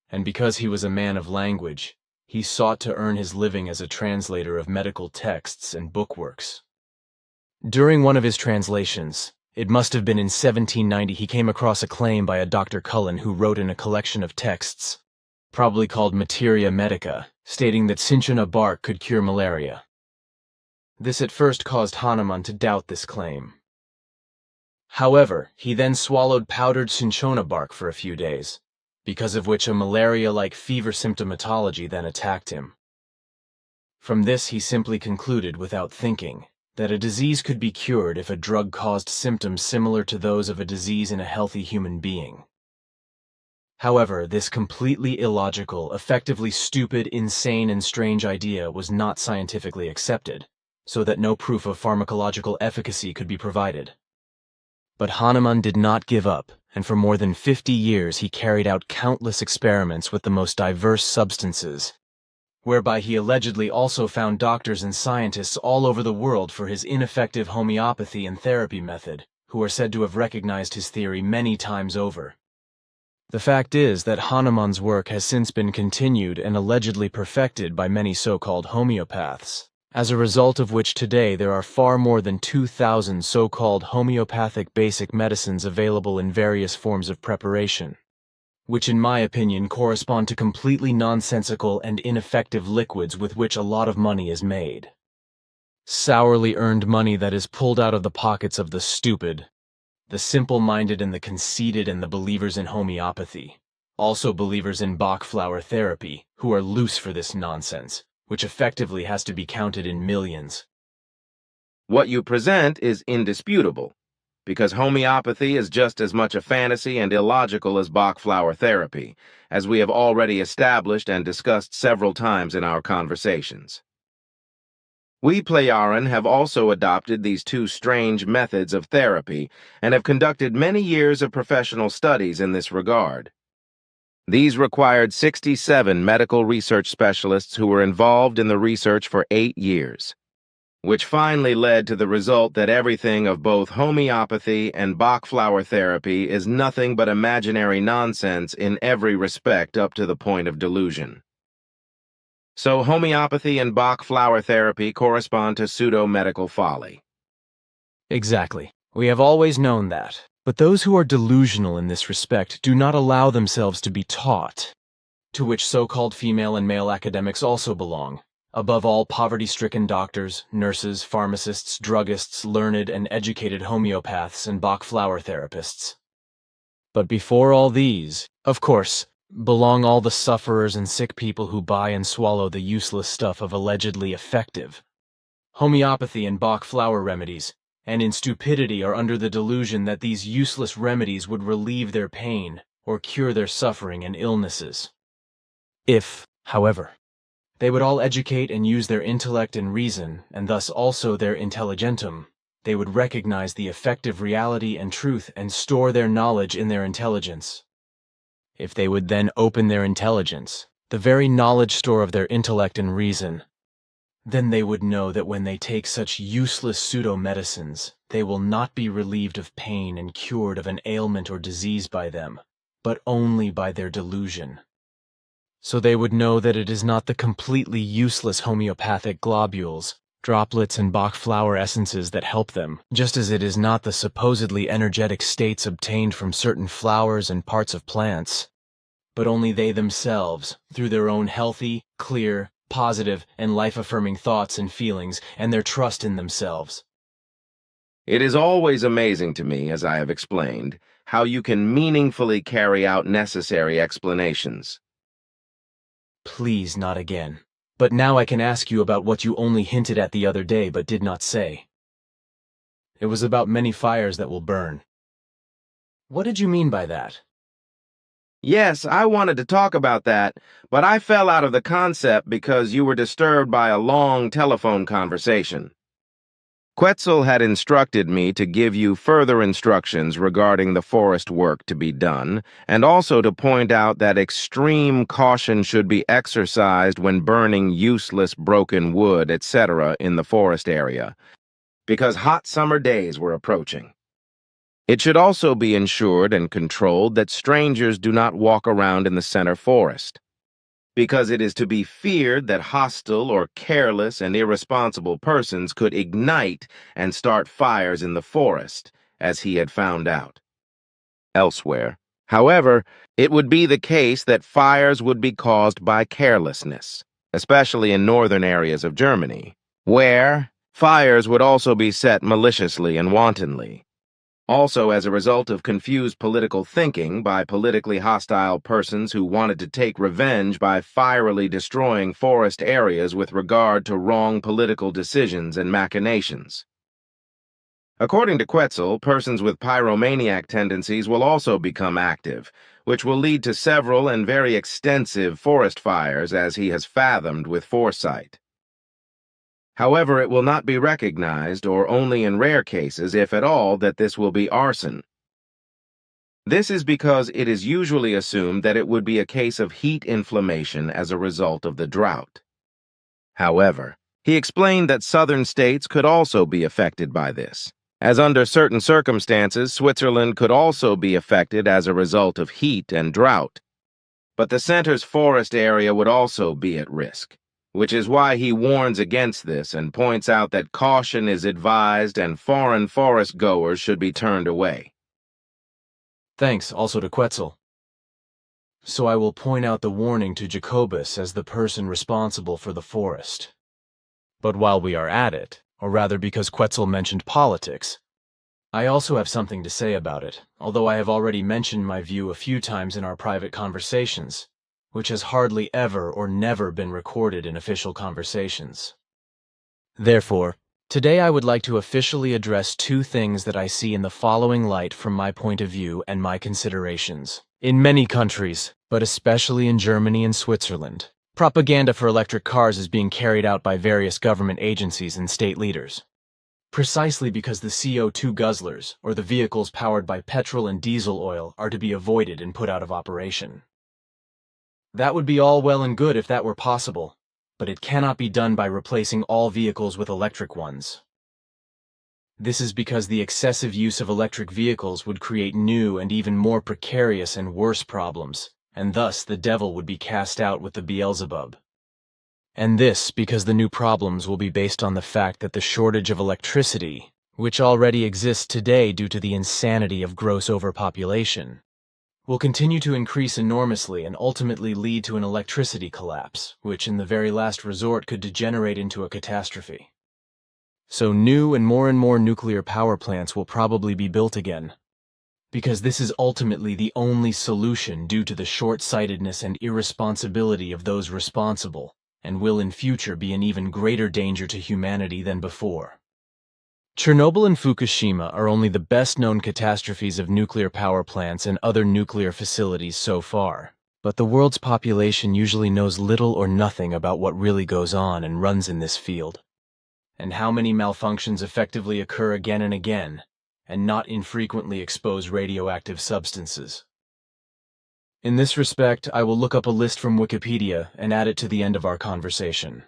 And because he was a man of language, he sought to earn his living as a translator of medical texts and bookworks. During one of his translations, it must have been in 1790, he came across a claim by a Dr. Cullen who wrote in a collection of texts, probably called Materia Medica, stating that cinchona bark could cure malaria. This at first caused Hahnemann to doubt this claim. However, he then swallowed powdered cinchona bark for a few days, because of which a malaria-like fever symptomatology then attacked him. From this he simply concluded, without thinking, that a disease could be cured if a drug caused symptoms similar to those of a disease in a healthy human being. However, this completely illogical, effectively stupid, insane, and strange idea was not scientifically accepted, so that no proof of pharmacological efficacy could be provided. But Hahnemann did not give up, and for more than 50 years he carried out countless experiments with the most diverse substances, whereby he allegedly also found doctors and scientists all over the world for his ineffective homeopathy and therapy method, who are said to have recognized his theory many times over. The fact is that Hahnemann's work has since been continued and allegedly perfected by many so-called homeopaths, as a result of which today there are far more than 2,000 so-called homeopathic basic medicines available in various forms of preparation, which in my opinion correspond to completely nonsensical and ineffective liquids with which a lot of money is made. Sourly earned money that is pulled out of the pockets of the stupid, the simple-minded and the conceited, and the believers in homeopathy, also believers in Bach flower therapy, who are loose for this nonsense, which effectively has to be counted in millions. What you present is indisputable, because homeopathy is just as much a fantasy and illogical as Bach flower therapy, as we have already established and discussed several times in our conversations. We Plejaren have also adopted these two strange methods of therapy and have conducted many years of professional studies in this regard. These required 67 medical research specialists who were involved in the research for 8 years, which finally led to the result that everything of both homeopathy and Bach flower therapy is nothing but imaginary nonsense in every respect up to the point of delusion. So homeopathy and Bach flower therapy correspond to pseudo-medical folly. Exactly. We have always known that. But those who are delusional in this respect do not allow themselves to be taught, to which so-called female and male academics also belong. Above all, poverty-stricken doctors, nurses, pharmacists, druggists, learned and educated homeopaths, and Bach flower therapists. But before all these, of course, belong all the sufferers and sick people who buy and swallow the useless stuff of allegedly effective homeopathy and Bach flower remedies, and in stupidity are under the delusion that these useless remedies would relieve their pain or cure their suffering and illnesses. If, however, they would all educate and use their intellect and reason, and thus also their intelligentum, they would recognize the effective reality and truth and store their knowledge in their intelligence. If they would then open their intelligence, the very knowledge store of their intellect and reason, then they would know that when they take such useless pseudo-medicines, they will not be relieved of pain and cured of an ailment or disease by them, but only by their delusion. So they would know that it is not the completely useless homeopathic globules, droplets, and Bach flower essences that help them, just as it is not the supposedly energetic states obtained from certain flowers and parts of plants, but only they themselves, through their own healthy, clear, positive, and life-affirming thoughts and feelings, and their trust in themselves. It is always amazing to me, as I have explained, how you can meaningfully carry out necessary explanations. Please, not again. But now I can ask you about what you only hinted at the other day but did not say. It was about many fires that will burn. What did you mean by that? Yes, I wanted to talk about that, but I fell out of the concept because you were disturbed by a long telephone conversation. Quetzal had instructed me to give you further instructions regarding the forest work to be done, and also to point out that extreme caution should be exercised when burning useless broken wood, etc. in the forest area, because hot summer days were approaching. It should also be ensured and controlled that strangers do not walk around in the center forest, because it is to be feared that hostile or careless and irresponsible persons could ignite and start fires in the forest, as he had found out elsewhere. However, it would be the case that fires would be caused by carelessness, especially in northern areas of Germany, where fires would also be set maliciously and wantonly. Also as a result of confused political thinking by politically hostile persons who wanted to take revenge by fierily destroying forest areas with regard to wrong political decisions and machinations. According to Quetzal, persons with pyromaniac tendencies will also become active, which will lead to several and very extensive forest fires, as he has fathomed with foresight. However, it will not be recognized, or only in rare cases, if at all, that this will be arson. This is because it is usually assumed that it would be a case of heat inflammation as a result of the drought. However, he explained that southern states could also be affected by this, as under certain circumstances, Switzerland could also be affected as a result of heat and drought. But the center's forest area would also be at risk, which is why he warns against this and points out that caution is advised and foreign forest goers should be turned away. Thanks also to Quetzal. So I will point out the warning to Jacobus as the person responsible for the forest. But while we are at it, or rather because Quetzal mentioned politics, I also have something to say about it, although I have already mentioned my view a few times in our private conversations, which has hardly ever or never been recorded in official conversations. Therefore, today I would like to officially address two things that I see in the following light from my point of view and my considerations. In many countries, but especially in Germany and Switzerland, propaganda for electric cars is being carried out by various government agencies and state leaders. Precisely because the CO2 guzzlers, or the vehicles powered by petrol and diesel oil, are to be avoided and put out of operation. That would be all well and good if that were possible, but it cannot be done by replacing all vehicles with electric ones. This is because the excessive use of electric vehicles would create new and even more precarious and worse problems, and thus the devil would be cast out with the Beelzebub. And this because the new problems will be based on the fact that the shortage of electricity, which already exists today due to the insanity of gross overpopulation, will continue to increase enormously and ultimately lead to an electricity collapse, which in the very last resort could degenerate into a catastrophe. So new and more nuclear power plants will probably be built again, because this is ultimately the only solution due to the short-sightedness and irresponsibility of those responsible, and will in future be an even greater danger to humanity than before. Chernobyl and Fukushima are only the best-known catastrophes of nuclear power plants and other nuclear facilities so far. But the world's population usually knows little or nothing about what really goes on and runs in this field, and how many malfunctions effectively occur again and again, and not infrequently expose radioactive substances. In this respect, I will look up a list from Wikipedia and add it to the end of our conversation.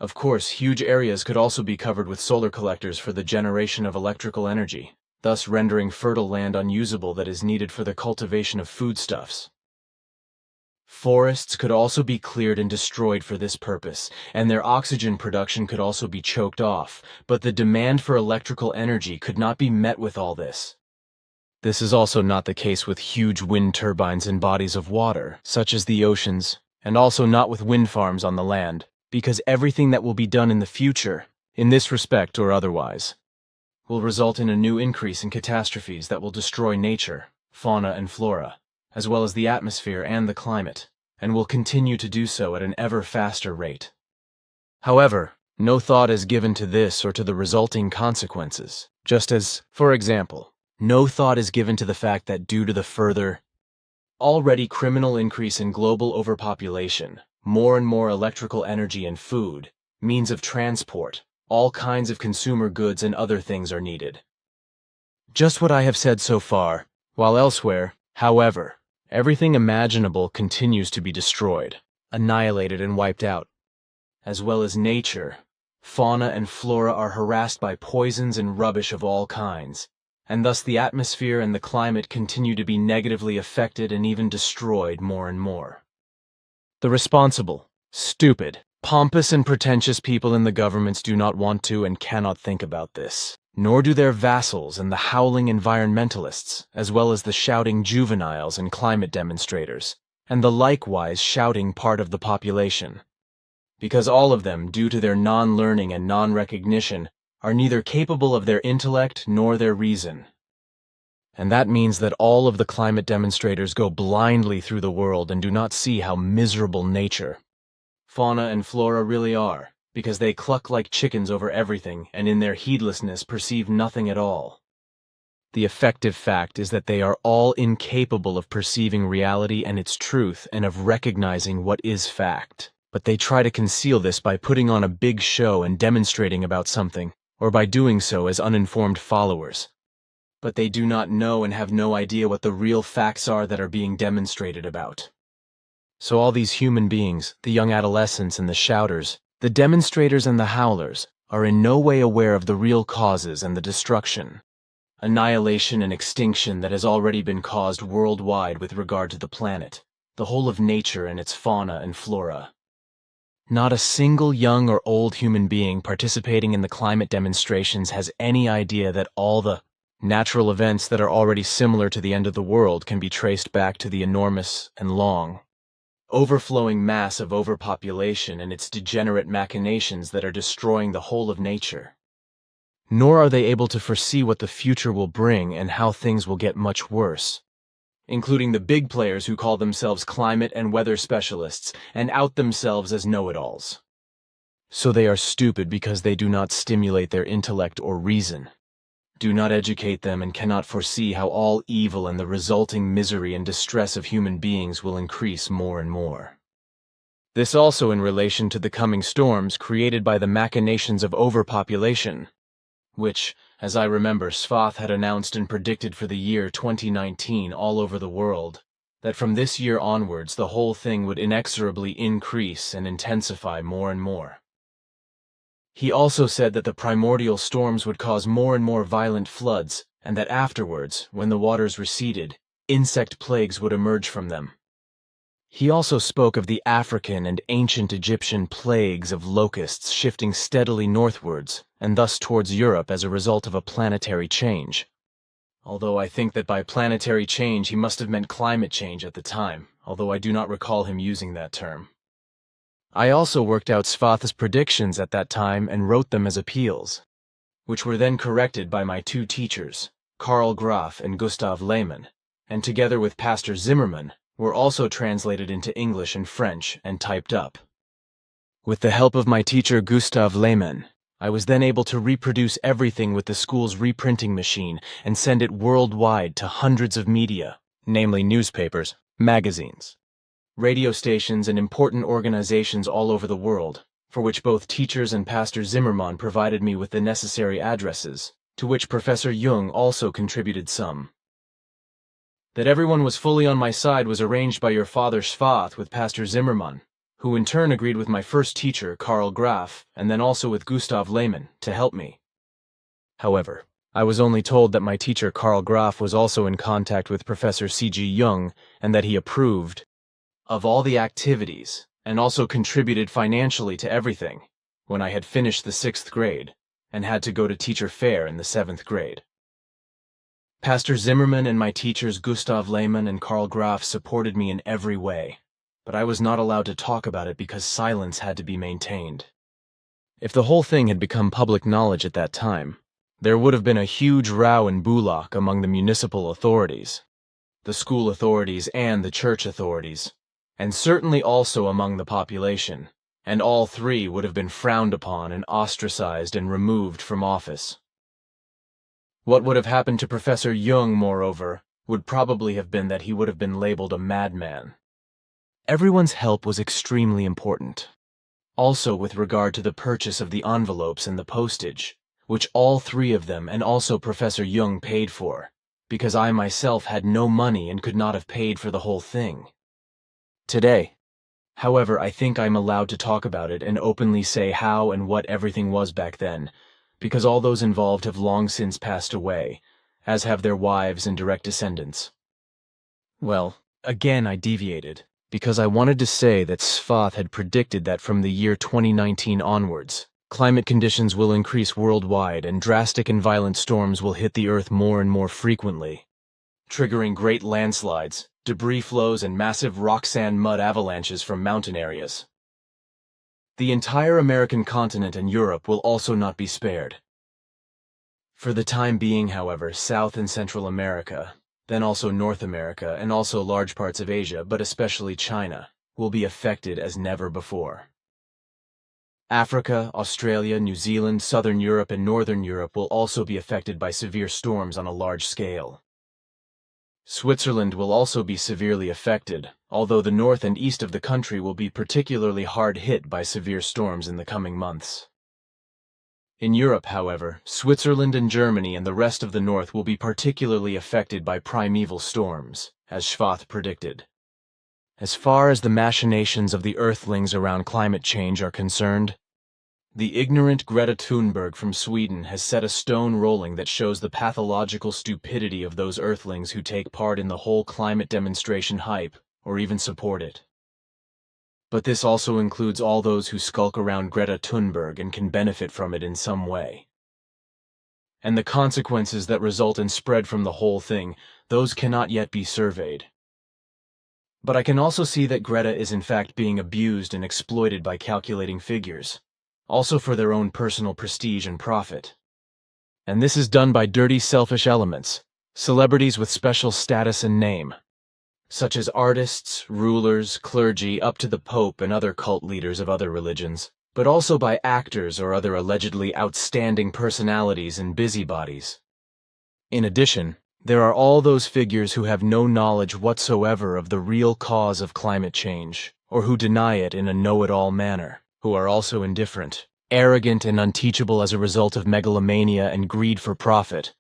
Of course, huge areas could also be covered with solar collectors for the generation of electrical energy, thus rendering fertile land unusable that is needed for the cultivation of foodstuffs. Forests could also be cleared and destroyed for this purpose, and their oxygen production could also be choked off, but the demand for electrical energy could not be met with all this. This is also not the case with huge wind turbines in bodies of water, such as the oceans, and also not with wind farms on the land, because everything that will be done in the future, in this respect or otherwise, will result in a new increase in catastrophes that will destroy nature, fauna and flora, as well as the atmosphere and the climate, and will continue to do so at an ever faster rate. However, no thought is given to this or to the resulting consequences, just as, for example, no thought is given to the fact that due to the further, already criminal increase in global overpopulation, more and more electrical energy and food, means of transport, all kinds of consumer goods and other things are needed. Just what I have said so far, while elsewhere, however, everything imaginable continues to be destroyed, annihilated and wiped out, as well as nature. Fauna and flora are harassed by poisons and rubbish of all kinds, and thus the atmosphere and the climate continue to be negatively affected and even destroyed more and more. The responsible, stupid, pompous and pretentious people in the governments do not want to and cannot think about this, nor do their vassals and the howling environmentalists, as well as the shouting juveniles and climate demonstrators, and the likewise shouting part of the population. Because all of them, due to their non-learning and non-recognition, are neither capable of their intellect nor their reason. And that means that all of the climate demonstrators go blindly through the world and do not see how miserable nature, fauna and flora really are, because they cluck like chickens over everything and in their heedlessness perceive nothing at all. The effective fact is that they are all incapable of perceiving reality and its truth and of recognizing what is fact. But they try to conceal this by putting on a big show and demonstrating about something, or by doing so as uninformed followers. But they do not know and have no idea what the real facts are that are being demonstrated about. So all these human beings, the young adolescents and the shouters, the demonstrators and the howlers, are in no way aware of the real causes and the destruction, annihilation and extinction that has already been caused worldwide with regard to the planet, the whole of nature and its fauna and flora. Not a single young or old human being participating in the climate demonstrations has any idea that all the natural events that are already similar to the end of the world can be traced back to the enormous and long, overflowing mass of overpopulation and its degenerate machinations that are destroying the whole of nature. Nor are they able to foresee what the future will bring and how things will get much worse, including the big players who call themselves climate and weather specialists and out themselves as know-it-alls. So they are stupid because they do not stimulate their intellect or reason, do not educate them, and cannot foresee how all evil and the resulting misery and distress of human beings will increase more and more. This also in relation to the coming storms created by the machinations of overpopulation, which, as I remember, Svath had announced and predicted for the year 2019 all over the world, that from this year onwards the whole thing would inexorably increase and intensify more and more. He also said that the primordial storms would cause more and more violent floods, and that afterwards, when the waters receded, insect plagues would emerge from them. He also spoke of the African and ancient Egyptian plagues of locusts shifting steadily northwards, and thus towards Europe as a result of a planetary change. Although I think that by planetary change he must have meant climate change at the time, although I do not recall him using that term. I also worked out Svath's predictions at that time and wrote them as appeals, which were then corrected by my two teachers, Karl Graf and Gustav Lehmann, and together with Pastor Zimmermann, were also translated into English and French and typed up. With the help of my teacher Gustav Lehmann, I was then able to reproduce everything with the school's reprinting machine and send it worldwide to hundreds of media, namely newspapers, magazines, radio stations, and important organizations all over the world, for which both teachers and Pastor Zimmermann provided me with the necessary addresses, to which Professor Jung also contributed some. That everyone was fully on my side was arranged by your father Schwath with Pastor Zimmermann, who in turn agreed with my first teacher, Karl Graf, and then also with Gustav Lehmann, to help me. However, I was only told that my teacher Karl Graf was also in contact with Professor C.G. Jung and that he approved of all the activities and also contributed financially to everything when I had finished the 6th grade and had to go to teacher fair in the 7th grade. Pastor Zimmermann and my teachers Gustav Lehmann and Karl Graf supported me in every way, but I was not allowed to talk about it because silence had to be maintained. If the whole thing had become public knowledge at that time, there would have been a huge row in Bulak among the municipal authorities, the school authorities, and the church authorities, and certainly also among the population, and all three would have been frowned upon and ostracized and removed from office. What would have happened to Professor Jung, moreover, would probably have been that he would have been labeled a madman. Everyone's help was extremely important. Also with regard to the purchase of the envelopes and the postage, which all three of them and also Professor Jung paid for, because I myself had no money and could not have paid for the whole thing. Today, however, I think I'm allowed to talk about it and openly say how and what everything was back then, because all those involved have long since passed away, as have their wives and direct descendants. Well, again I deviated, because I wanted to say that Schwath had predicted that from the year 2019 onwards, climate conditions will increase worldwide and drastic and violent storms will hit the Earth more and more frequently, triggering great landslides, debris flows, and massive rock sand mud avalanches from mountain areas. The entire American continent and Europe will also not be spared. For the time being, however, South and Central America, then also North America, and also large parts of Asia, but especially China, will be affected as never before. Africa, Australia, New Zealand, Southern Europe, and Northern Europe will also be affected by severe storms on a large scale. Switzerland will also be severely affected, although the north and east of the country will be particularly hard hit by severe storms in the coming months. In Europe, however, Switzerland and Germany and the rest of the north will be particularly affected by primeval storms, as Schwath predicted. As far as the machinations of the earthlings around climate change are concerned, the ignorant Greta Thunberg from Sweden has set a stone rolling that shows the pathological stupidity of those earthlings who take part in the whole climate demonstration hype, or even support it. But this also includes all those who skulk around Greta Thunberg and can benefit from it in some way. And the consequences that result and spread from the whole thing, those cannot yet be surveyed. But I can also see that Greta is in fact being abused and exploited by calculating figures, also for their own personal prestige and profit. And this is done by dirty, selfish elements, celebrities with special status and name, such as artists, rulers, clergy, up to the Pope and other cult leaders of other religions, but also by actors or other allegedly outstanding personalities and busybodies. In addition, there are all those figures who have no knowledge whatsoever of the real cause of climate change, or who deny it in a know-it-all manner, who are also indifferent, arrogant, and unteachable as a result of megalomania and greed for profit,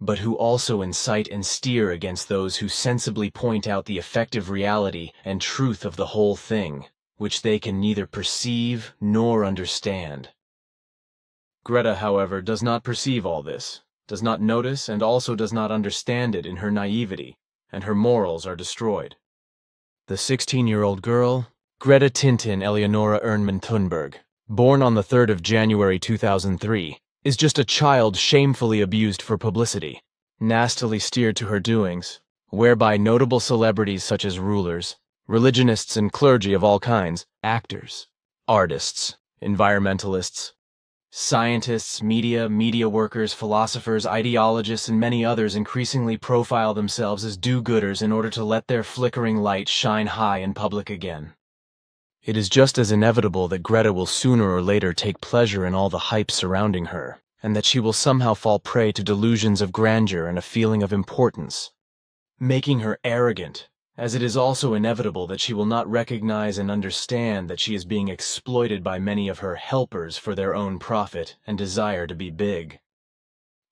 but who also incite and steer against those who sensibly point out the effective reality and truth of the whole thing, which they can neither perceive nor understand. Greta, however, does not perceive all this, does not notice, and also does not understand it in her naivety, and her morals are destroyed. The 16-year-old girl, Greta Tintin Eleonora Ernman Thunberg, born on the 3rd of January 2003, is just a child shamefully abused for publicity, nastily steered to her doings, whereby notable celebrities such as rulers, religionists and clergy of all kinds, actors, artists, environmentalists, scientists, media workers, philosophers, ideologists, and many others increasingly profile themselves as do-gooders in order to let their flickering light shine high in public again. It is just as inevitable that Greta will sooner or later take pleasure in all the hype surrounding her, and that she will somehow fall prey to delusions of grandeur and a feeling of importance, making her arrogant, as it is also inevitable that she will not recognize and understand that she is being exploited by many of her helpers for their own profit and desire to be big.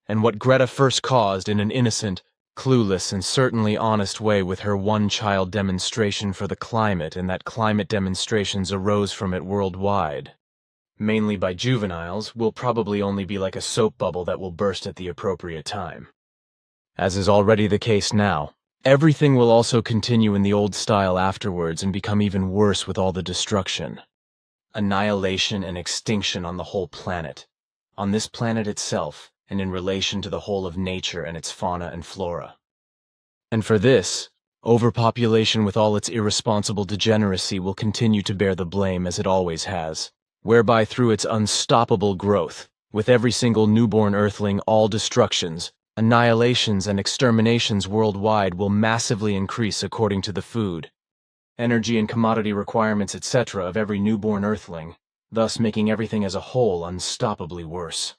And what Greta first caused in an innocent, clueless, and certainly honest way with her one-child demonstration for the climate, and that climate demonstrations arose from it worldwide, mainly by juveniles, will probably only be like a soap bubble that will burst at the appropriate time. As is already the case now, everything will also continue in the old style afterwards and become even worse with all the destruction, annihilation and extinction on the whole planet, on this planet itself, and in relation to the whole of nature and its fauna and flora. And for this, overpopulation with all its irresponsible degeneracy will continue to bear the blame as it always has, whereby through its unstoppable growth, with every single newborn earthling, all destructions, annihilations and exterminations worldwide will massively increase according to the food, energy and commodity requirements, etc. of every newborn earthling, thus making everything as a whole unstoppably worse.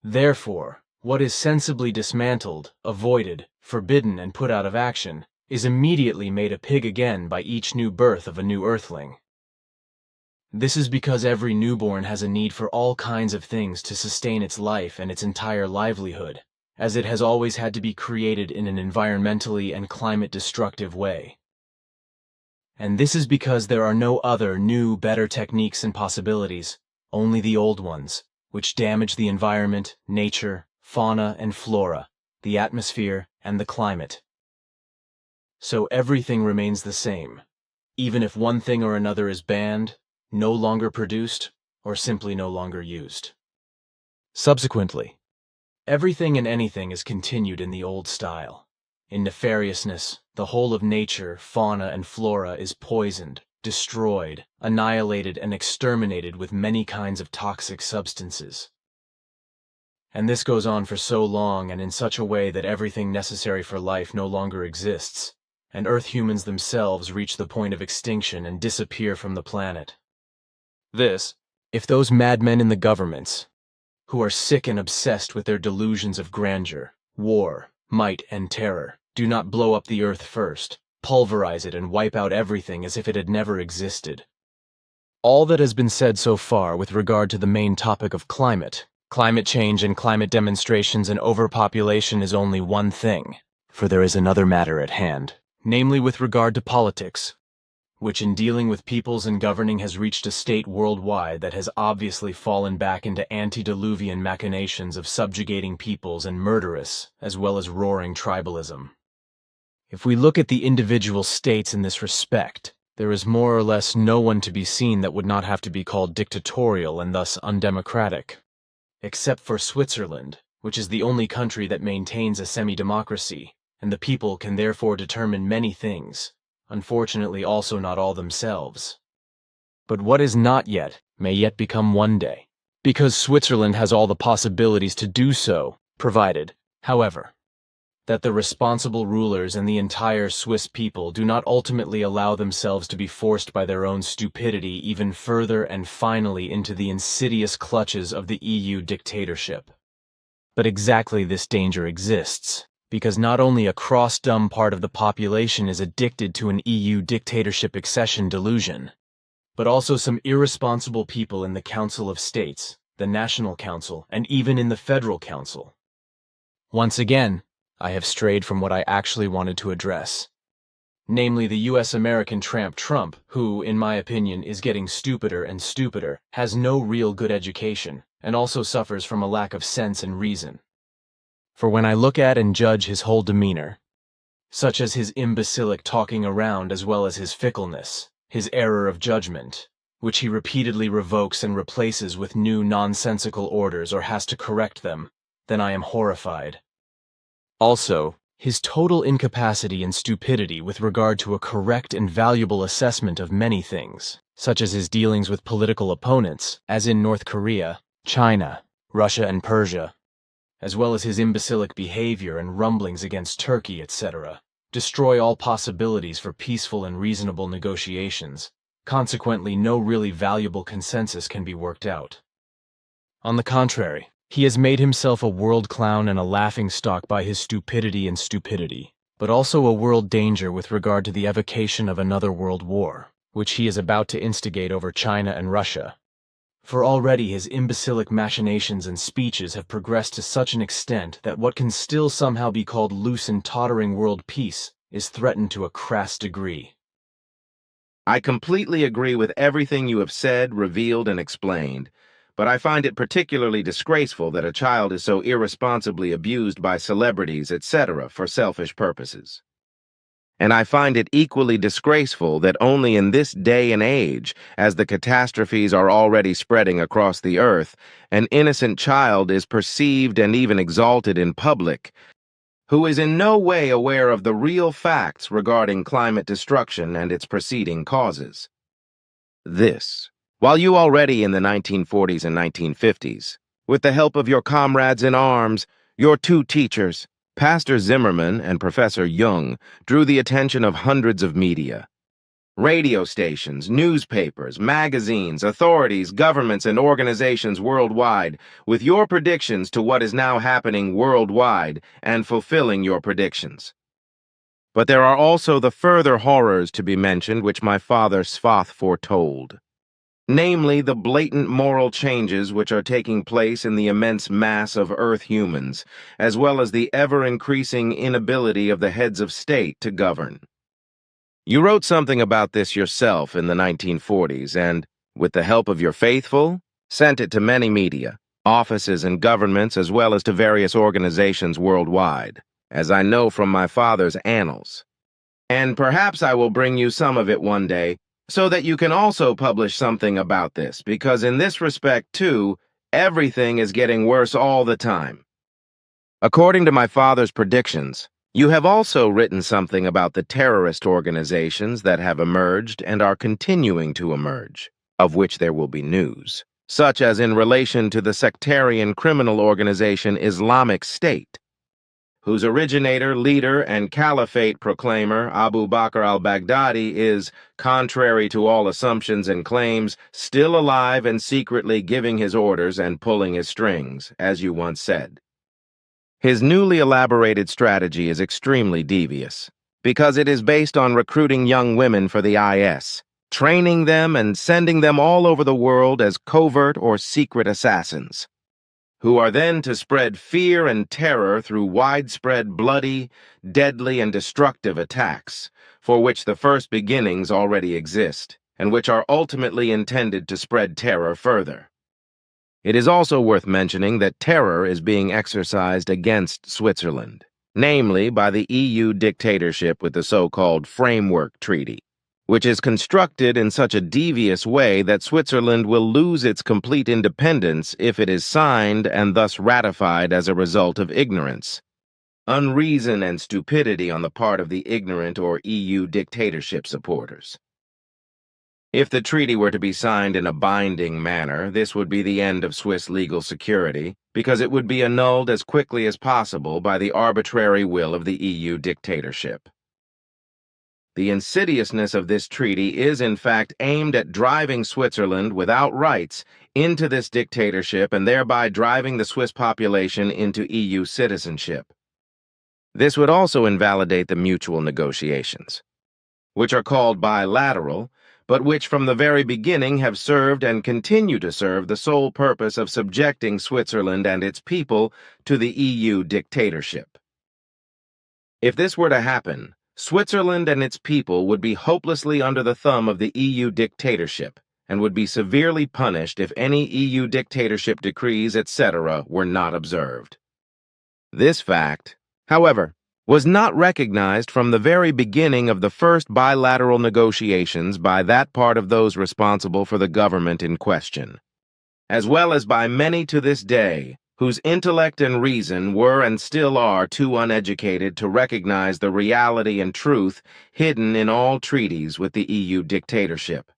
Therefore, what is sensibly dismantled, avoided, forbidden, and put out of action, is immediately made a pig again by each new birth of a new earthling. This is because every newborn has a need for all kinds of things to sustain its life and its entire livelihood, as it has always had to be created in an environmentally and climate-destructive way. And this is because there are no other new, better techniques and possibilities, only the old ones, which damage the environment, nature, fauna and flora, the atmosphere, and the climate. So everything remains the same, even if one thing or another is banned, no longer produced, or simply no longer used. Subsequently, everything and anything is continued in the old style. In nefariousness, the whole of nature, fauna, and flora is poisoned, destroyed, annihilated, and exterminated with many kinds of toxic substances. And this goes on for so long and in such a way that everything necessary for life no longer exists, and Earth humans themselves reach the point of extinction and disappear from the planet. This, if those madmen in the governments, who are sick and obsessed with their delusions of grandeur, war, might, and terror, do not blow up the Earth first, pulverize it and wipe out everything as if it had never existed. All that has been said so far with regard to the main topic of climate change and climate demonstrations and overpopulation is only one thing, for there is another matter at hand, namely with regard to politics, which in dealing with peoples and governing has reached a state worldwide that has obviously fallen back into antediluvian machinations of subjugating peoples and murderous, as well as roaring tribalism. If we look at the individual states in this respect, there is more or less no one to be seen that would not have to be called dictatorial and thus undemocratic, except for Switzerland, which is the only country that maintains a semi-democracy, and the people can therefore determine many things, unfortunately also not all themselves. But what is not yet, may yet become one day, because Switzerland has all the possibilities to do so, provided, however, that the responsible rulers and the entire Swiss people do not ultimately allow themselves to be forced by their own stupidity even further and finally into the insidious clutches of the EU dictatorship. But exactly this danger exists, because not only a cross-dumb part of the population is addicted to an EU dictatorship accession delusion, but also some irresponsible people in the Council of States, the National Council, and even in the Federal Council. Once again, I have strayed from what I actually wanted to address, namely the US-American tramp Trump, who, in my opinion, is getting stupider and stupider, has no real good education, and also suffers from a lack of sense and reason. For when I look at and judge his whole demeanor, such as his imbecilic talking around as well as his fickleness, his error of judgment, which he repeatedly revokes and replaces with new nonsensical orders or has to correct them, then I am horrified. Also, his total incapacity and stupidity with regard to a correct and valuable assessment of many things, such as his dealings with political opponents, as in North Korea, China, Russia, and Persia, as well as his imbecilic behavior and rumblings against Turkey, etc., destroy all possibilities for peaceful and reasonable negotiations, Consequently, no really valuable consensus can be worked out. On the contrary, he has made himself a world clown and a laughingstock by his stupidity, but also a world danger with regard to the evocation of another world war, which he is about to instigate over China and Russia. For already his imbecilic machinations and speeches have progressed to such an extent that what can still somehow be called loose and tottering world peace is threatened to a crass degree. I completely agree with everything you have said, revealed, and explained, but I find it particularly disgraceful that a child is so irresponsibly abused by celebrities, etc., for selfish purposes. And I find it equally disgraceful that only in this day and age, as the catastrophes are already spreading across the earth, an innocent child is perceived and even exalted in public, who is in no way aware of the real facts regarding climate destruction and its preceding causes. This, while you already in the 1940s and 1950s, with the help of your comrades in arms, your two teachers, Pastor Zimmerman and Professor Jung, drew the attention of hundreds of media. Radio stations, newspapers, magazines, authorities, governments, and organizations worldwide, with your predictions to what is now happening worldwide and fulfilling your predictions. But there are also the further horrors to be mentioned which my father Svath foretold. Namely, the blatant moral changes which are taking place in the immense mass of Earth humans, as well as the ever-increasing inability of the heads of state to govern. You wrote something about this yourself in the 1940s and, with the help of your faithful, sent it to many media, offices and governments, as well as to various organizations worldwide, as I know from my father's annals. And perhaps I will bring you some of it one day, so that you can also publish something about this, because in this respect, too, everything is getting worse all the time. According to my father's predictions, you have also written something about the terrorist organizations that have emerged and are continuing to emerge, of which there will be news, such as in relation to the sectarian criminal organization Islamic State, whose originator, leader, and caliphate proclaimer, Abu Bakr al-Baghdadi, is, contrary to all assumptions and claims, still alive and secretly giving his orders and pulling his strings, as you once said. His newly elaborated strategy is extremely devious, because it is based on recruiting young women for the IS, training them and sending them all over the world as covert or secret assassins, who are then to spread fear and terror through widespread bloody, deadly, and destructive attacks, for which the first beginnings already exist, and which are ultimately intended to spread terror further. It is also worth mentioning that terror is being exercised against Switzerland, namely by the EU dictatorship with the so-called Framework Treaty, which is constructed in such a devious way that Switzerland will lose its complete independence if it is signed and thus ratified as a result of ignorance, unreason, and stupidity on the part of the ignorant or EU dictatorship supporters. If the treaty were to be signed in a binding manner, this would be the end of Swiss legal security, because it would be annulled as quickly as possible by the arbitrary will of the EU dictatorship. The insidiousness of this treaty is, in fact, aimed at driving Switzerland without rights into this dictatorship and thereby driving the Swiss population into EU citizenship. This would also invalidate the mutual negotiations, which are called bilateral, but which from the very beginning have served and continue to serve the sole purpose of subjecting Switzerland and its people to the EU dictatorship. If this were to happen, Switzerland and its people would be hopelessly under the thumb of the EU dictatorship and would be severely punished if any EU dictatorship decrees, etc., were not observed. This fact, however, was not recognized from the very beginning of the first bilateral negotiations by that part of those responsible for the government in question, as well as by many to this day, whose intellect and reason were and still are too uneducated to recognize the reality and truth hidden in all treaties with the EU dictatorship.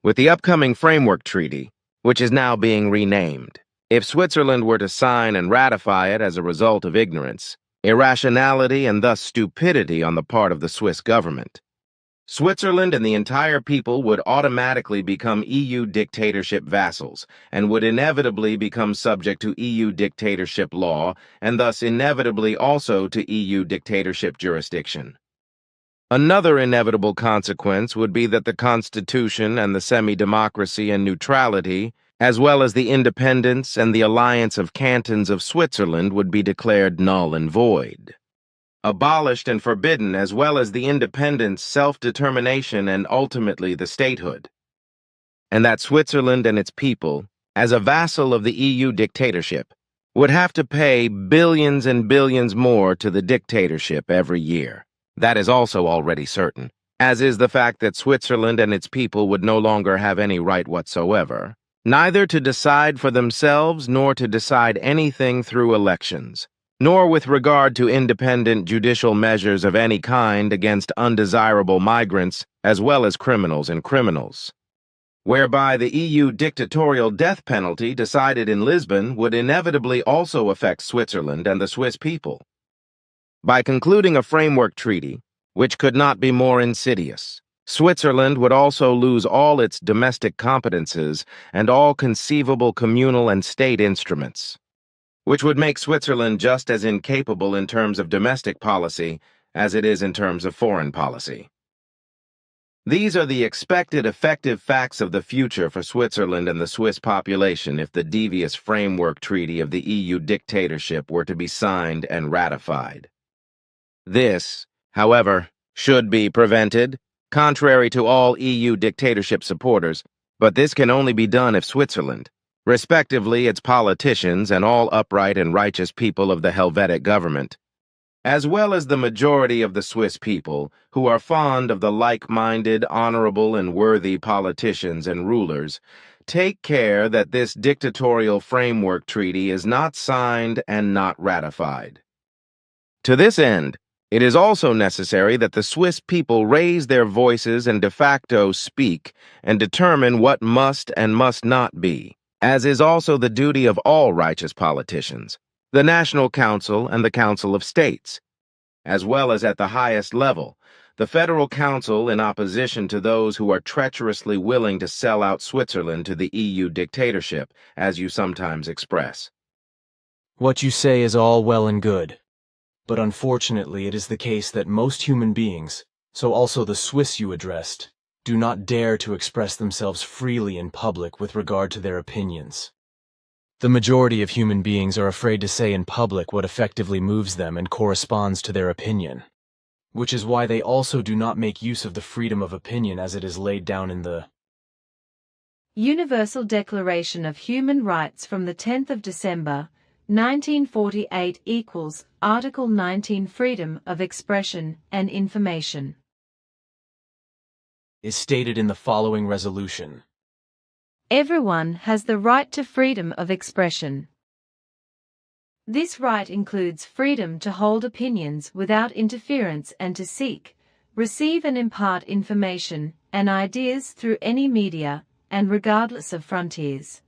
With the upcoming Framework Treaty, which is now being renamed, if Switzerland were to sign and ratify it as a result of ignorance, irrationality, and thus stupidity on the part of the Swiss government, Switzerland and the entire people would automatically become EU dictatorship vassals and would inevitably become subject to EU dictatorship law and thus inevitably also to EU dictatorship jurisdiction. Another inevitable consequence would be that the Constitution and the semi-democracy and neutrality, as well as the independence and the alliance of cantons of Switzerland, would be declared null and void, abolished and forbidden, as well as the independence, self-determination, and ultimately the statehood. And that Switzerland and its people, as a vassal of the EU dictatorship, would have to pay billions and billions more to the dictatorship every year. That is also already certain, as is the fact that Switzerland and its people would no longer have any right whatsoever, neither to decide for themselves nor to decide anything through elections, nor with regard to independent judicial measures of any kind against undesirable migrants as well as criminals and criminals, whereby the EU dictatorial death penalty decided in Lisbon would inevitably also affect Switzerland and the Swiss people. By concluding a framework treaty, which could not be more insidious, Switzerland would also lose all its domestic competences and all conceivable communal and state instruments, which would make Switzerland just as incapable in terms of domestic policy as it is in terms of foreign policy. These are the expected effective facts of the future for Switzerland and the Swiss population if the devious framework treaty of the EU dictatorship were to be signed and ratified. This, however, should be prevented, contrary to all EU dictatorship supporters, but this can only be done if Switzerland, respectively its politicians and all upright and righteous people of the Helvetic government, as well as the majority of the Swiss people, who are fond of the like-minded, honorable, and worthy politicians and rulers, take care that this dictatorial framework treaty is not signed and not ratified. To this end, it is also necessary that the Swiss people raise their voices and de facto speak and determine what must and must not be, as is also the duty of all righteous politicians, the National Council and the Council of States, as well as at the highest level, the Federal Council in opposition to those who are treacherously willing to sell out Switzerland to the EU dictatorship, as you sometimes express. What you say is all well and good, but unfortunately it is the case that most human beings, so also the Swiss you addressed, do not dare to express themselves freely in public with regard to their opinions. The majority of human beings are afraid to say in public what effectively moves them and corresponds to their opinion, which is why they also do not make use of the freedom of opinion as it is laid down in the Universal Declaration of Human Rights from the 10th of December, 1948 equals Article 19 Freedom of Expression and Information. is stated in the following resolution. Everyone has the right to freedom of expression. This right includes freedom to hold opinions without interference and to seek, receive and impart information and ideas through any media and regardless of frontiers.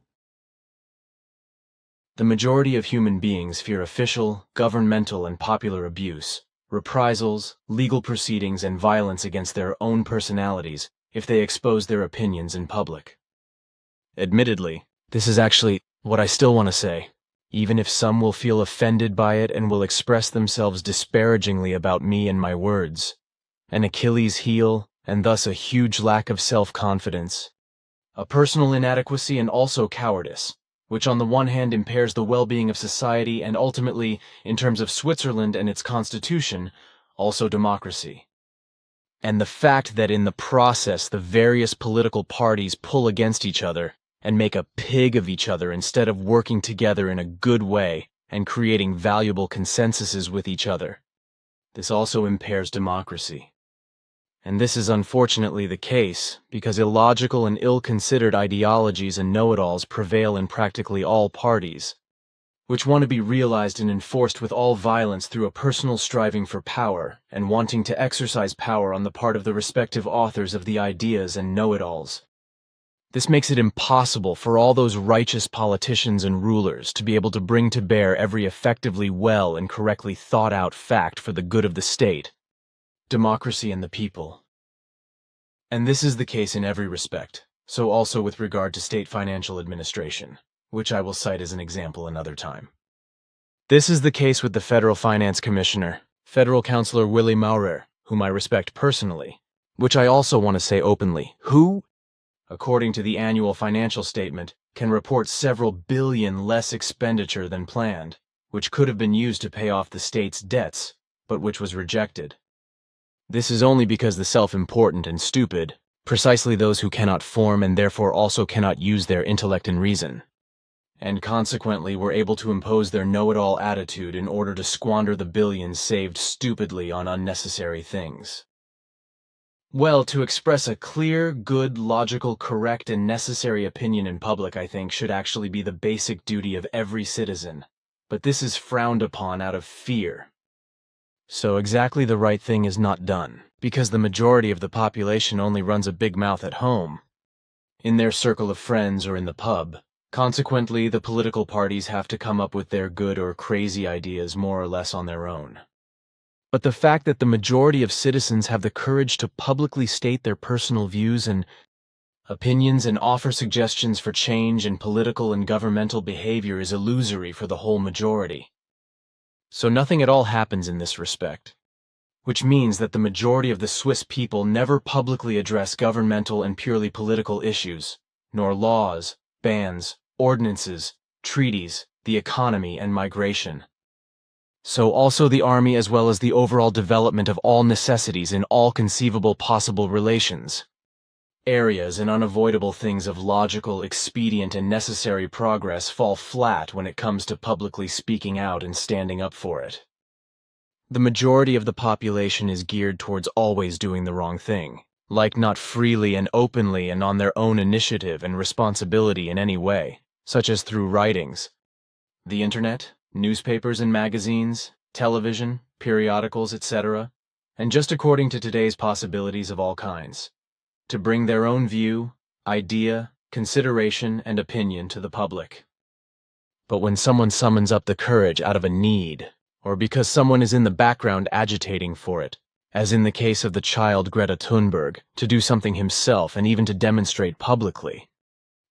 The majority of human beings fear official, governmental, and popular abuse, reprisals, legal proceedings, and violence against their own personalities if they expose their opinions in public. Admittedly, this is actually what I still want to say, even if some will feel offended by it and will express themselves disparagingly about me and my words. An Achilles heel, and thus a huge lack of self-confidence, a personal inadequacy, and also cowardice, which on the one hand impairs the well-being of society and ultimately, in terms of Switzerland and its constitution, also democracy. And the fact that in the process the various political parties pull against each other and make a pig of each other instead of working together in a good way and creating valuable consensuses with each other. This also impairs democracy. And this is unfortunately the case because illogical and ill-considered ideologies and know-it-alls prevail in practically all parties, which want to be realized and enforced with all violence through a personal striving for power and wanting to exercise power on the part of the respective authors of the ideas and know-it-alls. This makes it impossible for all those righteous politicians and rulers to be able to bring to bear every effectively well and correctly thought-out fact for the good of the state, democracy, and the people. And this is the case in every respect, so also with regard to state financial administration, which I will cite as an example another time. This is the case with the Federal Finance Commissioner, Federal Councilor Willie Maurer, whom I respect personally, which I also want to say openly, who, according to the annual financial statement, can report several billion less expenditure than planned, which could have been used to pay off the state's debts, but which was rejected. This is only because the self-important and stupid, precisely those who cannot form and therefore also cannot use their intellect and reason, and consequently were able to impose their know-it-all attitude in order to squander the billions saved stupidly on unnecessary things. Well, to express a clear, good, logical, correct, and necessary opinion in public, I think, should actually be the basic duty of every citizen, but this is frowned upon out of fear. So exactly the right thing is not done, because the majority of the population only runs a big mouth at home, in their circle of friends or in the pub. Consequently, the political parties have to come up with their good or crazy ideas more or less on their own. But the fact that the majority of citizens have the courage to publicly state their personal views and opinions and offer suggestions for change in political and governmental behavior is illusory for the whole majority. So nothing at all happens in this respect, which means that the majority of the Swiss people never publicly address governmental and purely political issues, nor laws, bans, ordinances, treaties, the economy, and migration. So also the army as well as the overall development of all necessities in all conceivable possible relations, areas and unavoidable things of logical, expedient, and necessary progress fall flat when it comes to publicly speaking out and standing up for it. The majority of the population is geared towards always doing the wrong thing, like not freely and openly and on their own initiative and responsibility in any way, such as through writings, the internet, newspapers and magazines, television, periodicals, etc., and just according to today's possibilities of all kinds, to bring their own view, idea, consideration, and opinion to the public. But when someone summons up the courage out of a need, or because someone is in the background agitating for it, as in the case of the child Greta Thunberg, to do something himself and even to demonstrate publicly,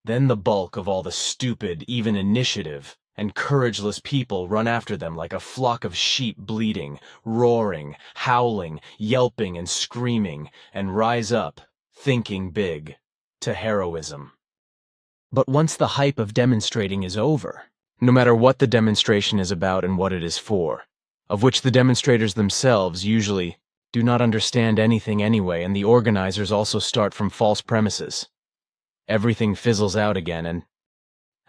then the bulk of all the stupid, even initiative, and courageless people run after them like a flock of sheep bleating, roaring, howling, yelping, and screaming, and rise up, thinking big, to heroism. But once the hype of demonstrating is over, no matter what the demonstration is about and what it is for, of which the demonstrators themselves usually do not understand anything anyway, and the organizers also start from false premises, everything fizzles out again, and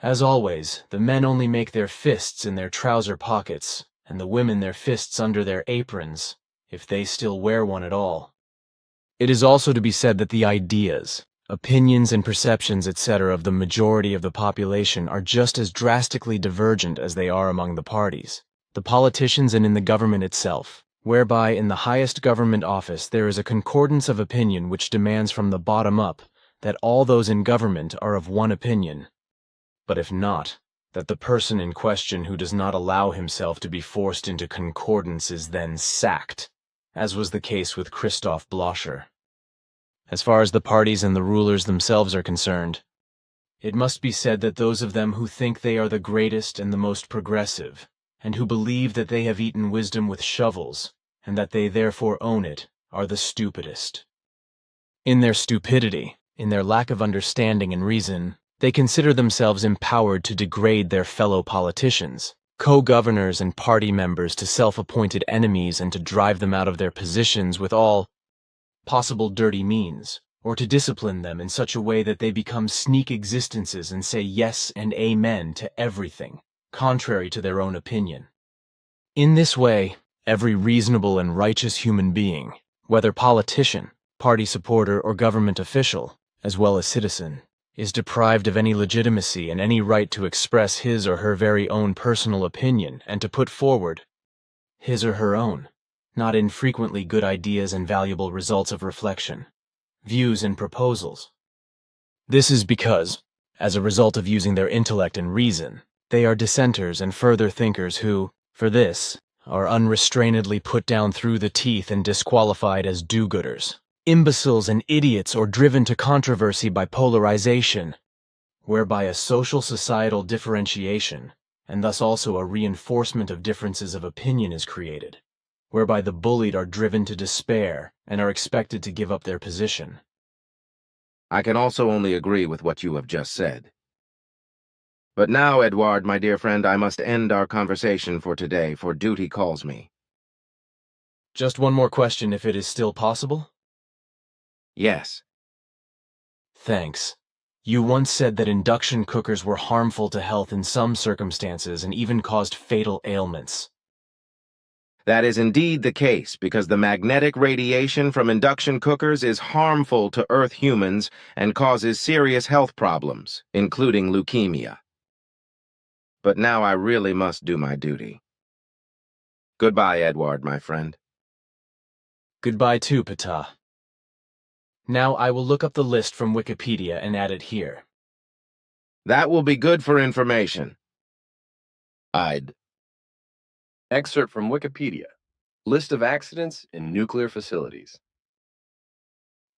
as always, the men only make their fists in their trouser pockets, and the women their fists under their aprons, if they still wear one at all. It is also to be said that the ideas, opinions, and perceptions, etc., of the majority of the population are just as drastically divergent as they are among the parties, the politicians, and in the government itself, whereby in the highest government office there is a concordance of opinion which demands from the bottom up that all those in government are of one opinion, but if not, that the person in question who does not allow himself to be forced into concordance is then sacked, as was the case with Christoph Bloscher. As far as the parties and the rulers themselves are concerned, it must be said that those of them who think they are the greatest and the most progressive, and who believe that they have eaten wisdom with shovels, and that they therefore own it, are the stupidest. In their stupidity, in their lack of understanding and reason, they consider themselves empowered to degrade their fellow politicians, co-governors and party members to self-appointed enemies and to drive them out of their positions with all possible dirty means, or to discipline them in such a way that they become sneak existences and say yes and amen to everything, contrary to their own opinion. In this way, every reasonable and righteous human being, whether politician, party supporter, or government official, as well as citizen, is deprived of any legitimacy and any right to express his or her very own personal opinion and to put forward his or her own, not infrequently good ideas and valuable results of reflection, views and proposals. This is because, as a result of using their intellect and reason, they are dissenters and further thinkers who, for this, are unrestrainedly put down through the teeth and disqualified as do-gooders, imbeciles and idiots or driven to controversy by polarization, whereby a social societal differentiation, and thus also a reinforcement of differences of opinion is created, whereby the bullied are driven to despair and are expected to give up their position. I can also only agree with what you have just said. But now, Edward, my dear friend, I must end our conversation for today, for duty calls me. Just one more question, if it is still possible? Yes. Thanks. You once said that induction cookers were harmful to health in some circumstances and even caused fatal ailments. That is indeed the case, because the magnetic radiation from induction cookers is harmful to Earth humans and causes serious health problems, including leukemia. But now I really must do my duty. Goodbye, Edward, my friend. Goodbye too, Ptaah. Now I will look up the list from Wikipedia and add it here. That will be good for information. I'd. Excerpt from Wikipedia. List of accidents in nuclear facilities.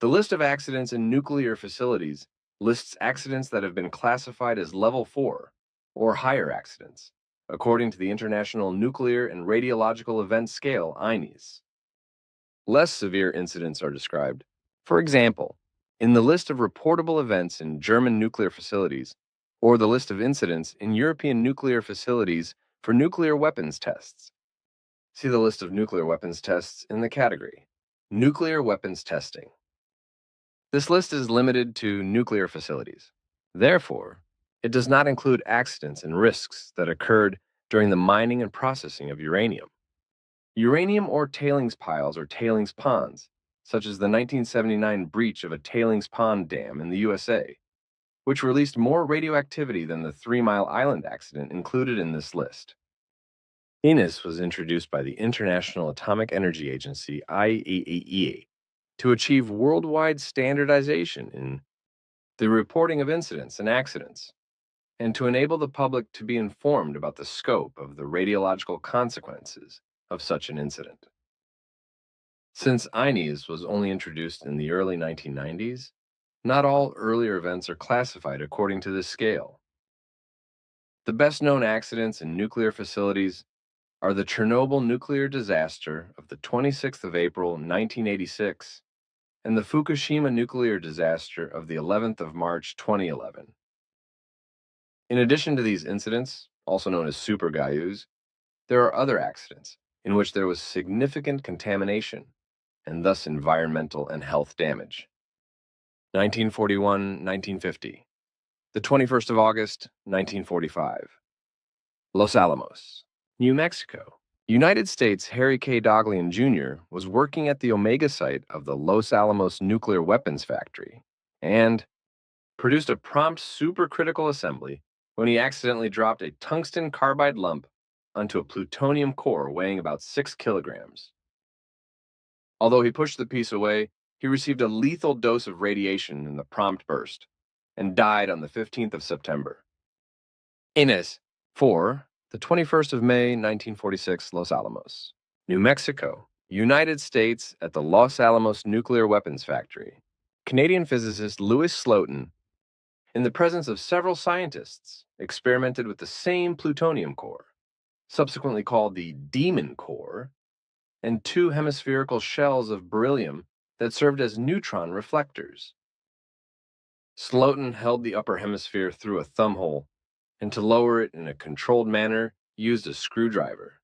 The list of accidents in nuclear facilities lists accidents that have been classified as Level 4, or higher accidents, according to the International Nuclear and Radiological Event Scale, INES. Less severe incidents are described. For example, in the list of reportable events in German nuclear facilities, or the list of incidents in European nuclear facilities for nuclear weapons tests. See the list of nuclear weapons tests in the category Nuclear Weapons Testing. This list is limited to nuclear facilities. Therefore, it does not include accidents and risks that occurred during the mining and processing of uranium. Uranium or tailings piles or tailings ponds, such as the 1979 breach of a tailings pond dam in the USA, which released more radioactivity than the 3 Mile Island accident included in this list. INES was introduced by the International Atomic Energy Agency, IAEA, to achieve worldwide standardization in the reporting of incidents and accidents, and to enable the public to be informed about the scope of the radiological consequences of such an incident. Since INES was only introduced in the early 1990s, not all earlier events are classified according to this scale. The best-known accidents in nuclear facilities are the Chernobyl nuclear disaster of the 26th of April, 1986, and the Fukushima nuclear disaster of the 11th of March, 2011. In addition to these incidents, also known as super Gaius, there are other accidents in which there was significant contamination and thus environmental and health damage. 1941-1950. The 21st of August, 1945. Los Alamos, New Mexico. United States Harry K. Doglian Jr. was working at the Omega site of the Los Alamos nuclear weapons factory and produced a prompt supercritical assembly when he accidentally dropped a tungsten carbide lump onto a plutonium core weighing about 6 kilograms. Although he pushed the piece away, he received a lethal dose of radiation in the prompt burst and died on the 15th of September. INES 4, the 21st of May, 1946, Los Alamos, New Mexico, United States at the Los Alamos Nuclear Weapons Factory. Canadian physicist Louis Slotin, in the presence of several scientists, experimented with the same plutonium core, subsequently called the Demon Core, and 2 hemispherical shells of beryllium that served as neutron reflectors. Slotin held the upper hemisphere through a thumb hole, and to lower it in a controlled manner, used a screwdriver.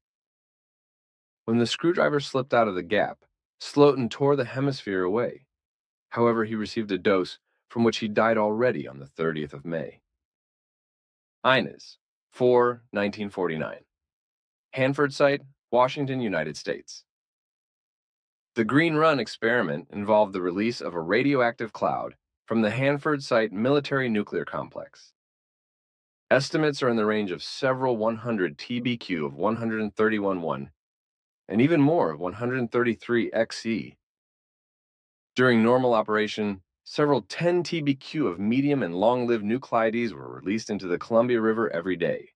When the screwdriver slipped out of the gap, Slotin tore the hemisphere away. However, he received a dose from which he died already on the 30th of May. INES 4, 1949. Hanford Site, Washington, United States. The Green Run experiment involved the release of a radioactive cloud from the Hanford Site military nuclear complex. Estimates are in the range of several 100 TBq of 131.1 and even more of 133 XE. During normal operation, several 10 TBq of medium and long-lived nuclides were released into the Columbia River every day.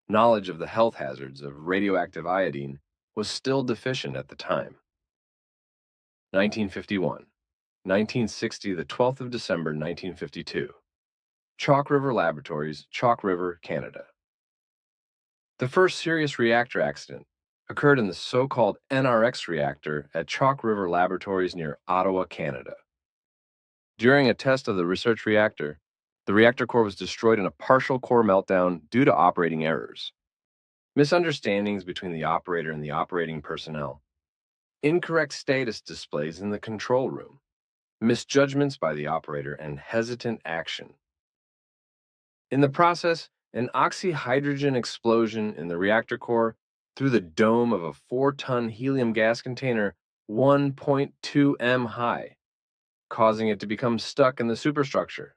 Knowledge of the health hazards of radioactive iodine was still deficient at the time. 1951. 1960, the 12th of December, 1952. Chalk River Laboratories, Chalk River, Canada. The first serious reactor accident occurred in the so-called NRX reactor at Chalk River Laboratories near Ottawa, Canada. During a test of the research reactor, the reactor core was destroyed in a partial core meltdown due to operating errors, misunderstandings between the operator and the operating personnel, incorrect status displays in the control room, misjudgments by the operator, and hesitant action. In the process, an oxyhydrogen explosion in the reactor core through the dome of a 4-ton helium gas container 1.2 m high, causing it to become stuck in the superstructure.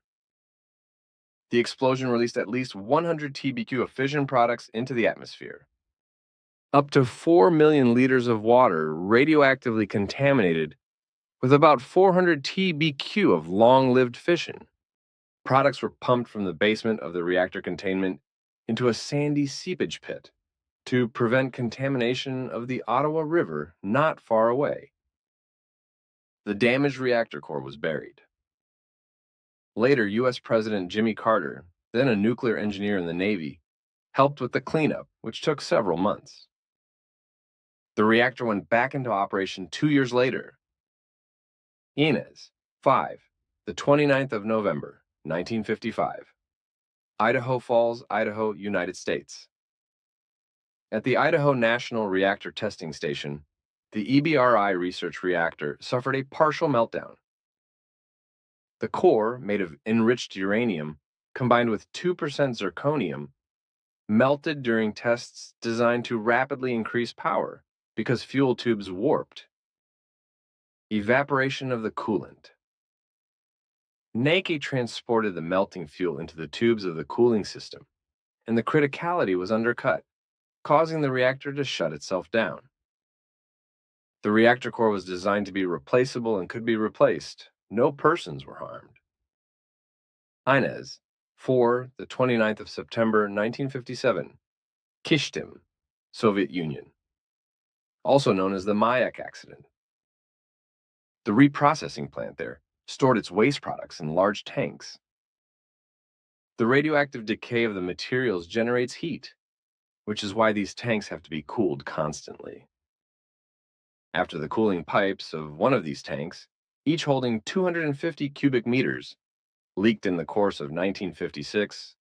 The explosion released at least 100 TBq of fission products into the atmosphere. Up to 4 million liters of water radioactively contaminated with about 400 TBq of long-lived fission. Products were pumped from the basement of the reactor containment into a sandy seepage pit to prevent contamination of the Ottawa River not far away. The damaged reactor core was buried. Later, U.S. President Jimmy Carter, then a nuclear engineer in the Navy, helped with the cleanup, which took several months. The reactor went back into operation 2 years later. Inez, 5, the 29th of November, 1955. Idaho Falls, Idaho, United States. At the Idaho National Reactor Testing Station, the EBRI research reactor suffered a partial meltdown. The core, made of enriched uranium combined with 2% zirconium, melted during tests designed to rapidly increase power because fuel tubes warped. Evaporation of the coolant. NACE transported the melting fuel into the tubes of the cooling system, and the criticality was undercut, causing the reactor to shut itself down. The reactor core was designed to be replaceable and could be replaced. No persons were harmed. Inez, 4, the 29th of September, 1957. Kishtim, Soviet Union. Also known as the Mayak accident. The reprocessing plant there stored its waste products in large tanks. The radioactive decay of the materials generates heat, which is why these tanks have to be cooled constantly. After the cooling pipes of one of these tanks, each holding 250 cubic meters, leaked in the course of 1956,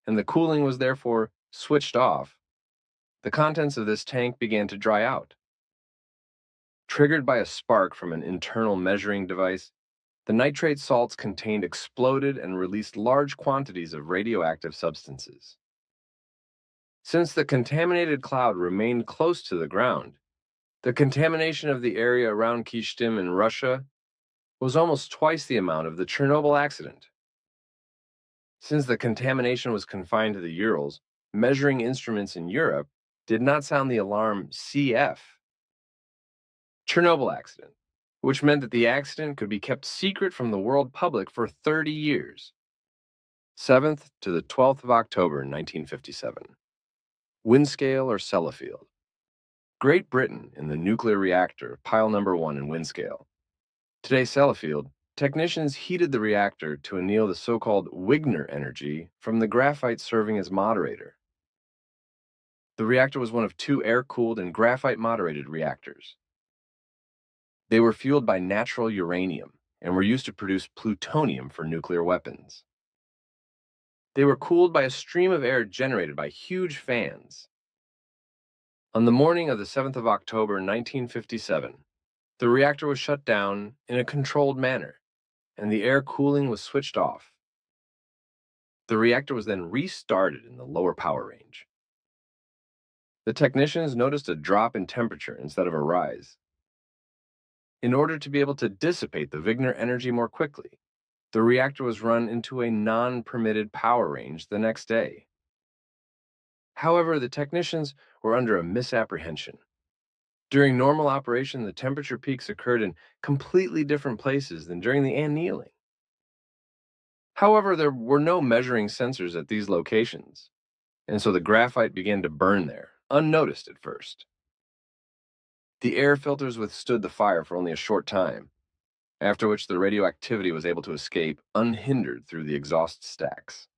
and the cooling was therefore switched off, the contents of this tank began to dry out. Triggered by a spark from an internal measuring device, the nitrate salts contained exploded and released large quantities of radioactive substances. Since the contaminated cloud remained close to the ground, the contamination of the area around Kishtim in Russia was almost twice the amount of the Chernobyl accident. Since the contamination was confined to the Urals, measuring instruments in Europe did not sound the alarm CF. Chernobyl accident, which meant that the accident could be kept secret from the world public for 30 years. 7th to the 12th of October, 1957. Windscale or Sellafield. Great Britain in the nuclear reactor, pile number 1 in Windscale. Today, Sellafield, technicians heated the reactor to anneal the so-called Wigner energy from the graphite serving as moderator. The reactor was one of 2 air-cooled and graphite-moderated reactors. They were fueled by natural uranium and were used to produce plutonium for nuclear weapons. They were cooled by a stream of air generated by huge fans. On the morning of the 7th of October, 1957, the reactor was shut down in a controlled manner, and the air cooling was switched off. The reactor was then restarted in the lower power range. The technicians noticed a drop in temperature instead of a rise. In order to be able to dissipate the Wigner energy more quickly, the reactor was run into a non-permitted power range the next day. However, the technicians were under a misapprehension. During normal operation, the temperature peaks occurred in completely different places than during the annealing. However, there were no measuring sensors at these locations, and so the graphite began to burn there, unnoticed at first. The air filters withstood the fire for only a short time, after which the radioactivity was able to escape unhindered through the exhaust stacks.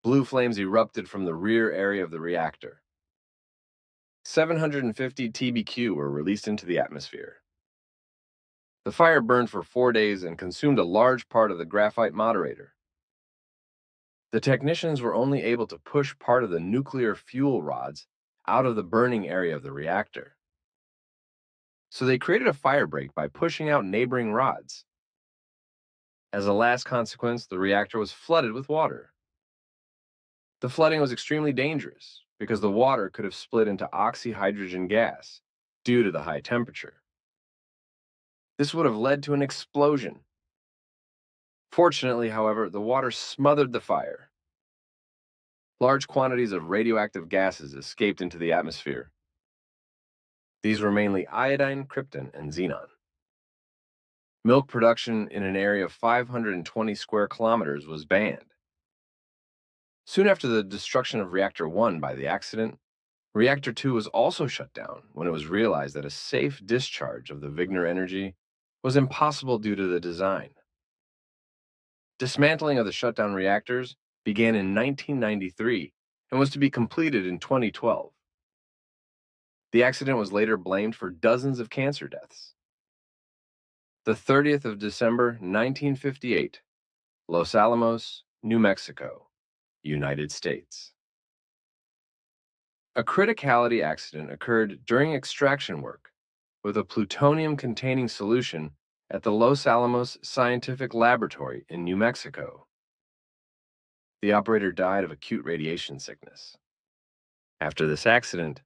Blue flames erupted from the rear area of the reactor. 750 TBq were released into the atmosphere. The fire burned for 4 days and consumed a large part of the graphite moderator. The technicians were only able to push part of the nuclear fuel rods out of the burning area of the reactor. So they created a fire break by pushing out neighboring rods. As a last consequence, the reactor was flooded with water. The flooding was extremely dangerous because the water could have split into oxyhydrogen gas due to the high temperature. This would have led to an explosion. Fortunately, however, the water smothered the fire. Large quantities of radioactive gases escaped into the atmosphere. These were mainly iodine, krypton, and xenon. Milk production in an area of 520 square kilometers was banned. Soon after the destruction of Reactor 1 by the accident, Reactor 2 was also shut down when it was realized that a safe discharge of the Wigner energy was impossible due to the design. Dismantling of the shutdown reactors began in 1993 and was to be completed in 2012. The accident was later blamed for dozens of cancer deaths. The 30th of December, 1958, Los Alamos, New Mexico, United States. A criticality accident occurred during extraction work with a plutonium-containing solution at the Los Alamos Scientific Laboratory in New Mexico. The operator died of acute radiation sickness. After this accident,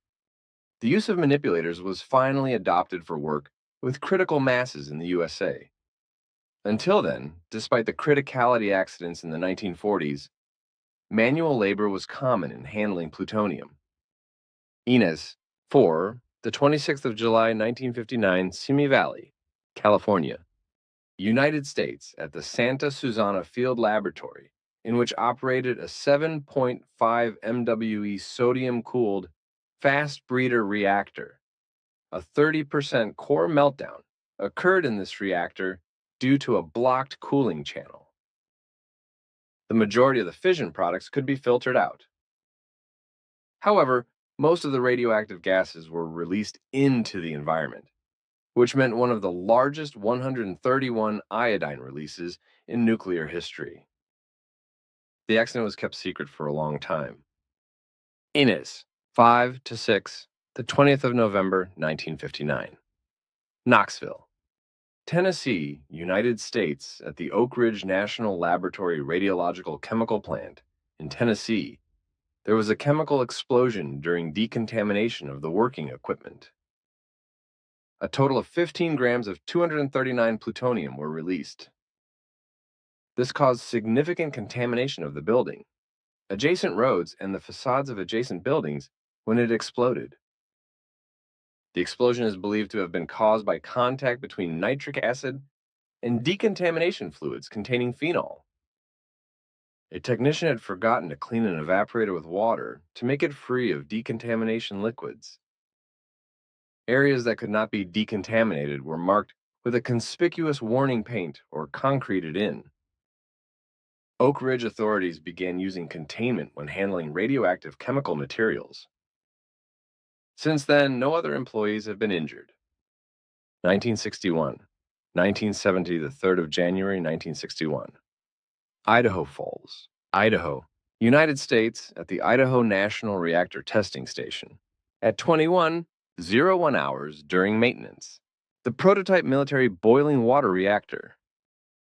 the use of manipulators was finally adopted for work with critical masses in the USA. Until then, despite the criticality accidents in the 1940s, manual labor was common in handling plutonium. Inez, 4, the 26th of July, 1959, Simi Valley, California, United States, at the Santa Susana Field Laboratory, in which operated a 7.5 MWE sodium-cooled fast breeder reactor. A 30% core meltdown occurred in this reactor due to a blocked cooling channel. The majority of the fission products could be filtered out. However, most of the radioactive gases were released into the environment, which meant one of the largest 131 iodine releases in nuclear history. The accident was kept secret for a long time. Inez, 5 to 6, the 20th of November, 1959. Knoxville, Tennessee, United States, at the Oak Ridge National Laboratory Radiological Chemical Plant in Tennessee, there was a chemical explosion during decontamination of the working equipment. A total of 15 grams of 239 plutonium were released. This caused significant contamination of the building, adjacent roads, and the facades of adjacent buildings when it exploded. The explosion is believed to have been caused by contact between nitric acid and decontamination fluids containing phenol. A technician had forgotten to clean an evaporator with water to make it free of decontamination liquids. Areas that could not be decontaminated were marked with a conspicuous warning paint or concreted in. Oak Ridge authorities began using containment when handling radioactive chemical materials. Since then, no other employees have been injured. 1961, 1970, the 3rd of January, 1961. Idaho Falls, Idaho, United States, at the Idaho National Reactor Testing Station. At 21:01 hours during maintenance, the prototype military boiling water reactor,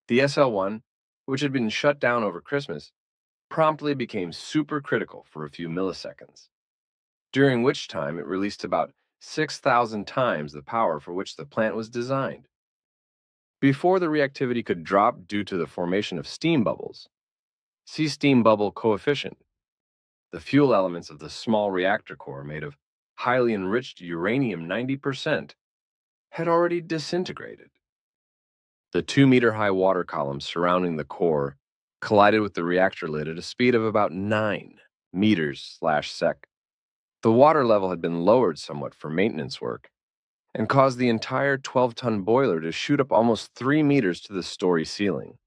the SL-1, which had been shut down over Christmas, promptly became supercritical for a few milliseconds, during which time it released about 6,000 times the power for which the plant was designed. Before the reactivity could drop due to the formation of steam bubbles, see steam bubble coefficient, the fuel elements of the small reactor core made of highly enriched uranium 90% had already disintegrated. The 2-meter-high water column surrounding the core collided with the reactor lid at a speed of about 9 meters/sec. The water level had been lowered somewhat for maintenance work and caused the entire 12-ton boiler to shoot up almost 3 meters to the story ceiling,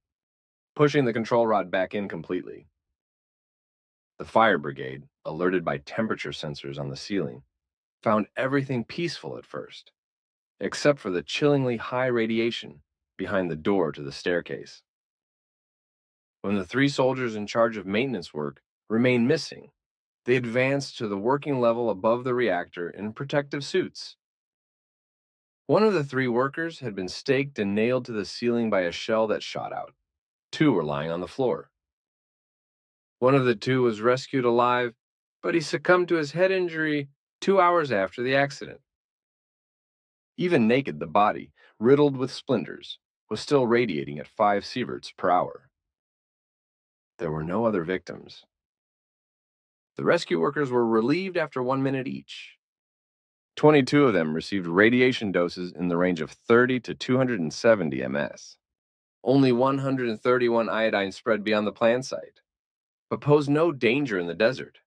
pushing the control rod back in completely. The fire brigade, alerted by temperature sensors on the ceiling, found everything peaceful at first, except for the chillingly high radiation behind the door to the staircase. When the 3 soldiers in charge of maintenance work remained missing, they advanced to the working level above the reactor in protective suits. One of the 3 workers had been staked and nailed to the ceiling by a shell that shot out. 2 were lying on the floor. One of the 2 was rescued alive, but he succumbed to his head injury 2 hours after the accident. Even naked, the body, riddled with splinters, was still radiating at 5 sieverts per hour. There were no other victims. The rescue workers were relieved after 1 minute each. 22 of them received radiation doses in the range of 30 to 270 ms. Only 131 iodine spread beyond the plant site, but posed no danger in the desert.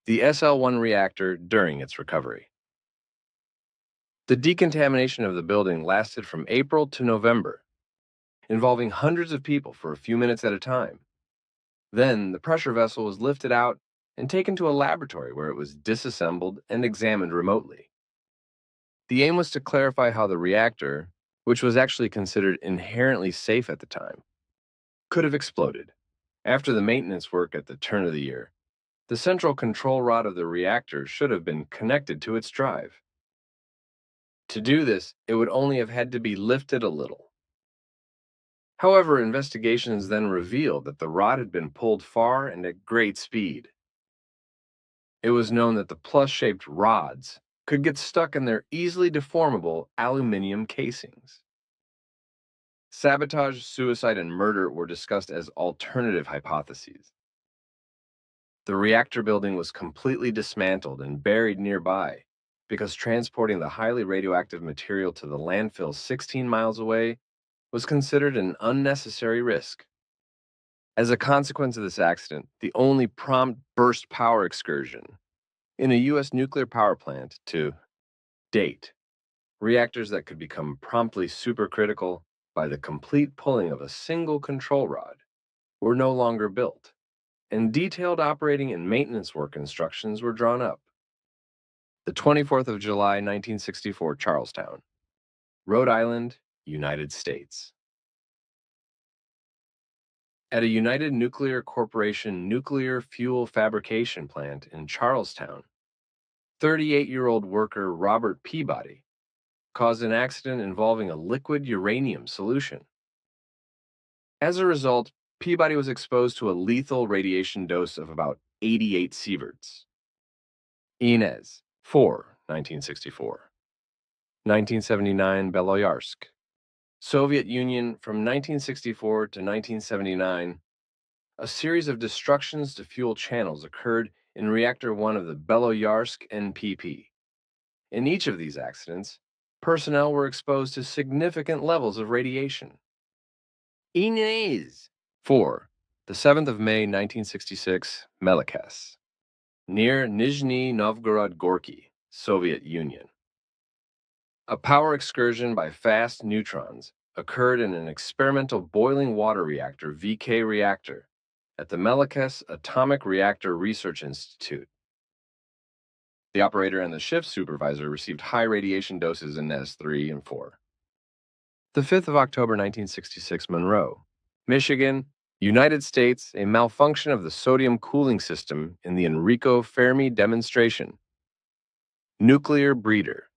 The SL-1 reactor during its recovery. The decontamination of the building lasted from April to November, involving hundreds of people for a few minutes at a time. Then the pressure vessel was lifted out and taken to a laboratory where it was disassembled and examined remotely. The aim was to clarify how the reactor, which was actually considered inherently safe at the time, could have exploded. After the maintenance work at the turn of the year, the central control rod of the reactor should have been connected to its drive. To do this, it would only have had to be lifted a little. However, investigations then revealed that the rod had been pulled far and at great speed. It was known that the plus-shaped rods could get stuck in their easily deformable aluminum casings. Sabotage, suicide, and murder were discussed as alternative hypotheses. The reactor building was completely dismantled and buried nearby because transporting the highly radioactive material to the landfill 16 miles away was considered an unnecessary risk. As a consequence of this accident, the only prompt burst power excursion in a U.S. nuclear power plant to date, reactors that could become promptly supercritical by the complete pulling of a single control rod, were no longer built, and detailed operating and maintenance work instructions were drawn up. The 24th of July, 1964, Charlestown, Rhode Island, United States. At a United Nuclear Corporation nuclear fuel fabrication plant in Charlestown, 38-year-old worker Robert Peabody caused an accident involving a liquid uranium solution. As a result, Peabody was exposed to a lethal radiation dose of about 88 sieverts. Inez, 4, 1964. 1979, Beloyarsk. Soviet Union from 1964 to 1979, a series of destructions to fuel channels occurred in Reactor 1 of the Beloyarsk NPP. In each of these accidents, personnel were exposed to significant levels of radiation. Inez, 4, the 7th of May, 1966, Melikes, near Nizhny Novgorod Gorky, Soviet Union. A power excursion by fast neutrons occurred in an experimental boiling water reactor VK reactor at the Melikes Atomic Reactor Research Institute. The operator and the shift supervisor received high radiation doses in S3 and 4. The 5th of October, 1966, Monroe, Michigan, United States, a malfunction of the sodium cooling system in the Enrico Fermi demonstration. Nuclear breeder.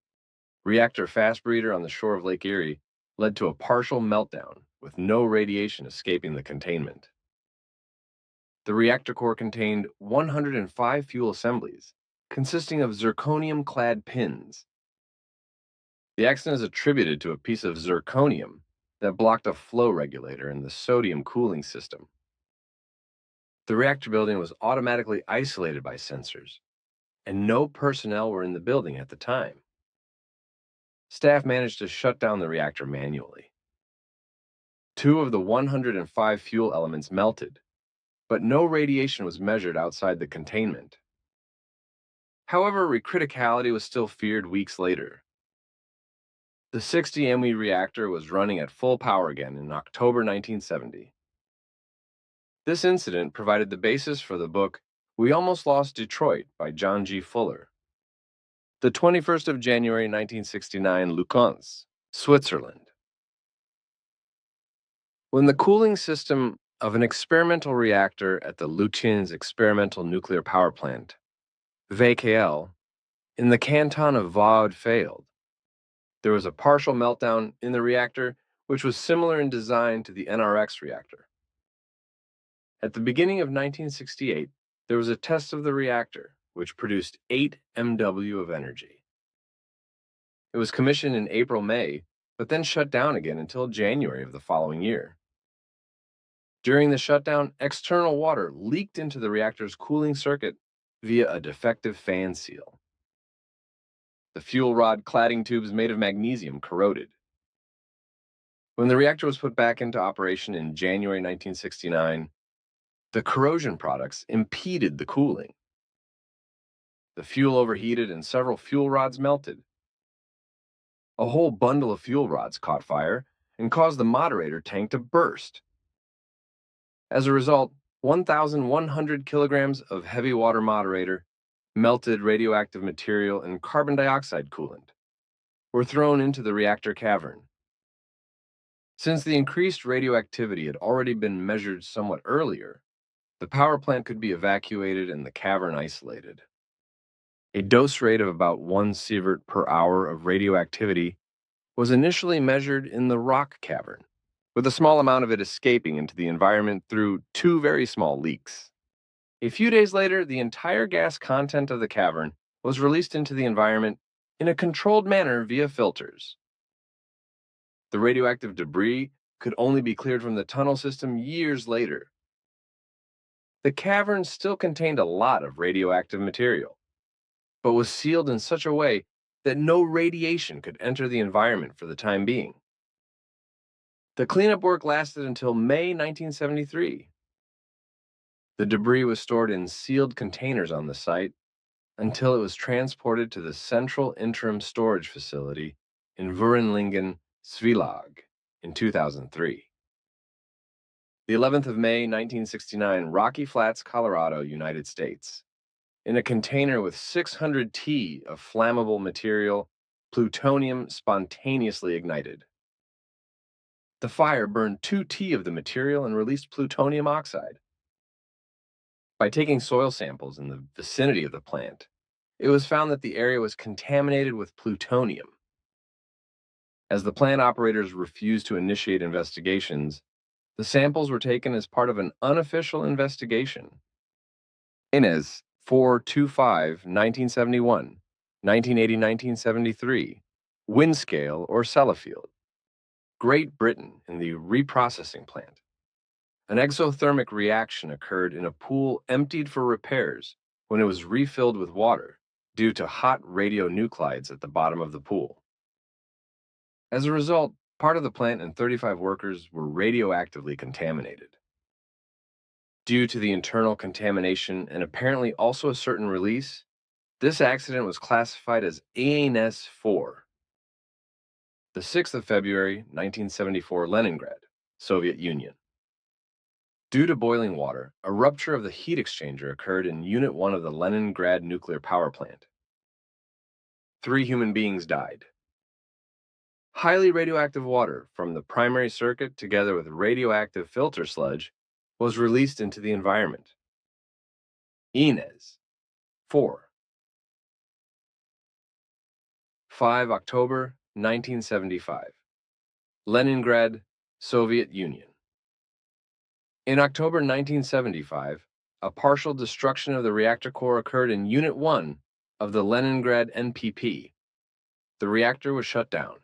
Reactor fast breeder on the shore of Lake Erie led to a partial meltdown with no radiation escaping the containment. The reactor core contained 105 fuel assemblies, consisting of zirconium-clad pins. The accident is attributed to a piece of zirconium that blocked a flow regulator in the sodium cooling system. The reactor building was automatically isolated by sensors, and no personnel were in the building at the time. Staff managed to shut down the reactor manually. 2 of the 105 fuel elements melted, but no radiation was measured outside the containment. However, recriticality was still feared weeks later. The 60 MW reactor was running at full power again in October 1970. This incident provided the basis for the book We Almost Lost Detroit by John G. Fuller. The 21st of January 1969, Lucans, Switzerland. When the cooling system of an experimental reactor at the Lutjens Experimental Nuclear Power Plant, VKL, in the canton of Vaud failed, there was a partial meltdown in the reactor which was similar in design to the NRX reactor. At the beginning of 1968, there was a test of the reactor, which produced 8 MW of energy. It was commissioned in April-May, but then shut down again until January of the following year. During the shutdown, external water leaked into the reactor's cooling circuit via a defective fan seal. The fuel rod cladding tubes made of magnesium corroded. When the reactor was put back into operation in January 1969, the corrosion products impeded the cooling. The fuel overheated and several fuel rods melted. A whole bundle of fuel rods caught fire and caused the moderator tank to burst. As a result, 1,100 kilograms of heavy water moderator, melted radioactive material, and carbon dioxide coolant were thrown into the reactor cavern. Since the increased radioactivity had already been measured somewhat earlier, the power plant could be evacuated and the cavern isolated. A dose rate of about 1 sievert per hour of radioactivity was initially measured in the rock cavern, with a small amount of it escaping into the environment through 2 very small leaks. A few days later, the entire gas content of the cavern was released into the environment in a controlled manner via filters. The radioactive debris could only be cleared from the tunnel system years later. The cavern still contained a lot of radioactive material, but was sealed in such a way that no radiation could enter the environment for the time being. The cleanup work lasted until May 1973. The debris was stored in sealed containers on the site until it was transported to the Central Interim Storage Facility in Vurenlingen, Svilag, in 2003. The 11th of May, 1969, Rocky Flats, Colorado, United States. In a container with 600 T of flammable material, plutonium spontaneously ignited. The fire burned 2 T of the material and released plutonium oxide. By taking soil samples in the vicinity of the plant, it was found that the area was contaminated with plutonium. As the plant operators refused to initiate investigations, the samples were taken as part of an unofficial investigation. Inez 425-1971, 1980-1973, Windscale or Sellafield, Great Britain in the reprocessing plant. An exothermic reaction occurred in a pool emptied for repairs when it was refilled with water due to hot radionuclides at the bottom of the pool. As a result, part of the plant and 35 workers were radioactively contaminated. Due to the internal contamination and apparently also a certain release, this accident was classified as ANS-4. The 6th of February, 1974, Leningrad, Soviet Union. Due to boiling water, a rupture of the heat exchanger occurred in Unit 1 of the Leningrad nuclear power plant. 3 human beings died. Highly radioactive water from the primary circuit together with radioactive filter sludge was released into the environment. Inez 4. 5 October 1975. Leningrad, Soviet Union. In October 1975, a partial destruction of the reactor core occurred in Unit 1 of the Leningrad NPP. The reactor was shut down.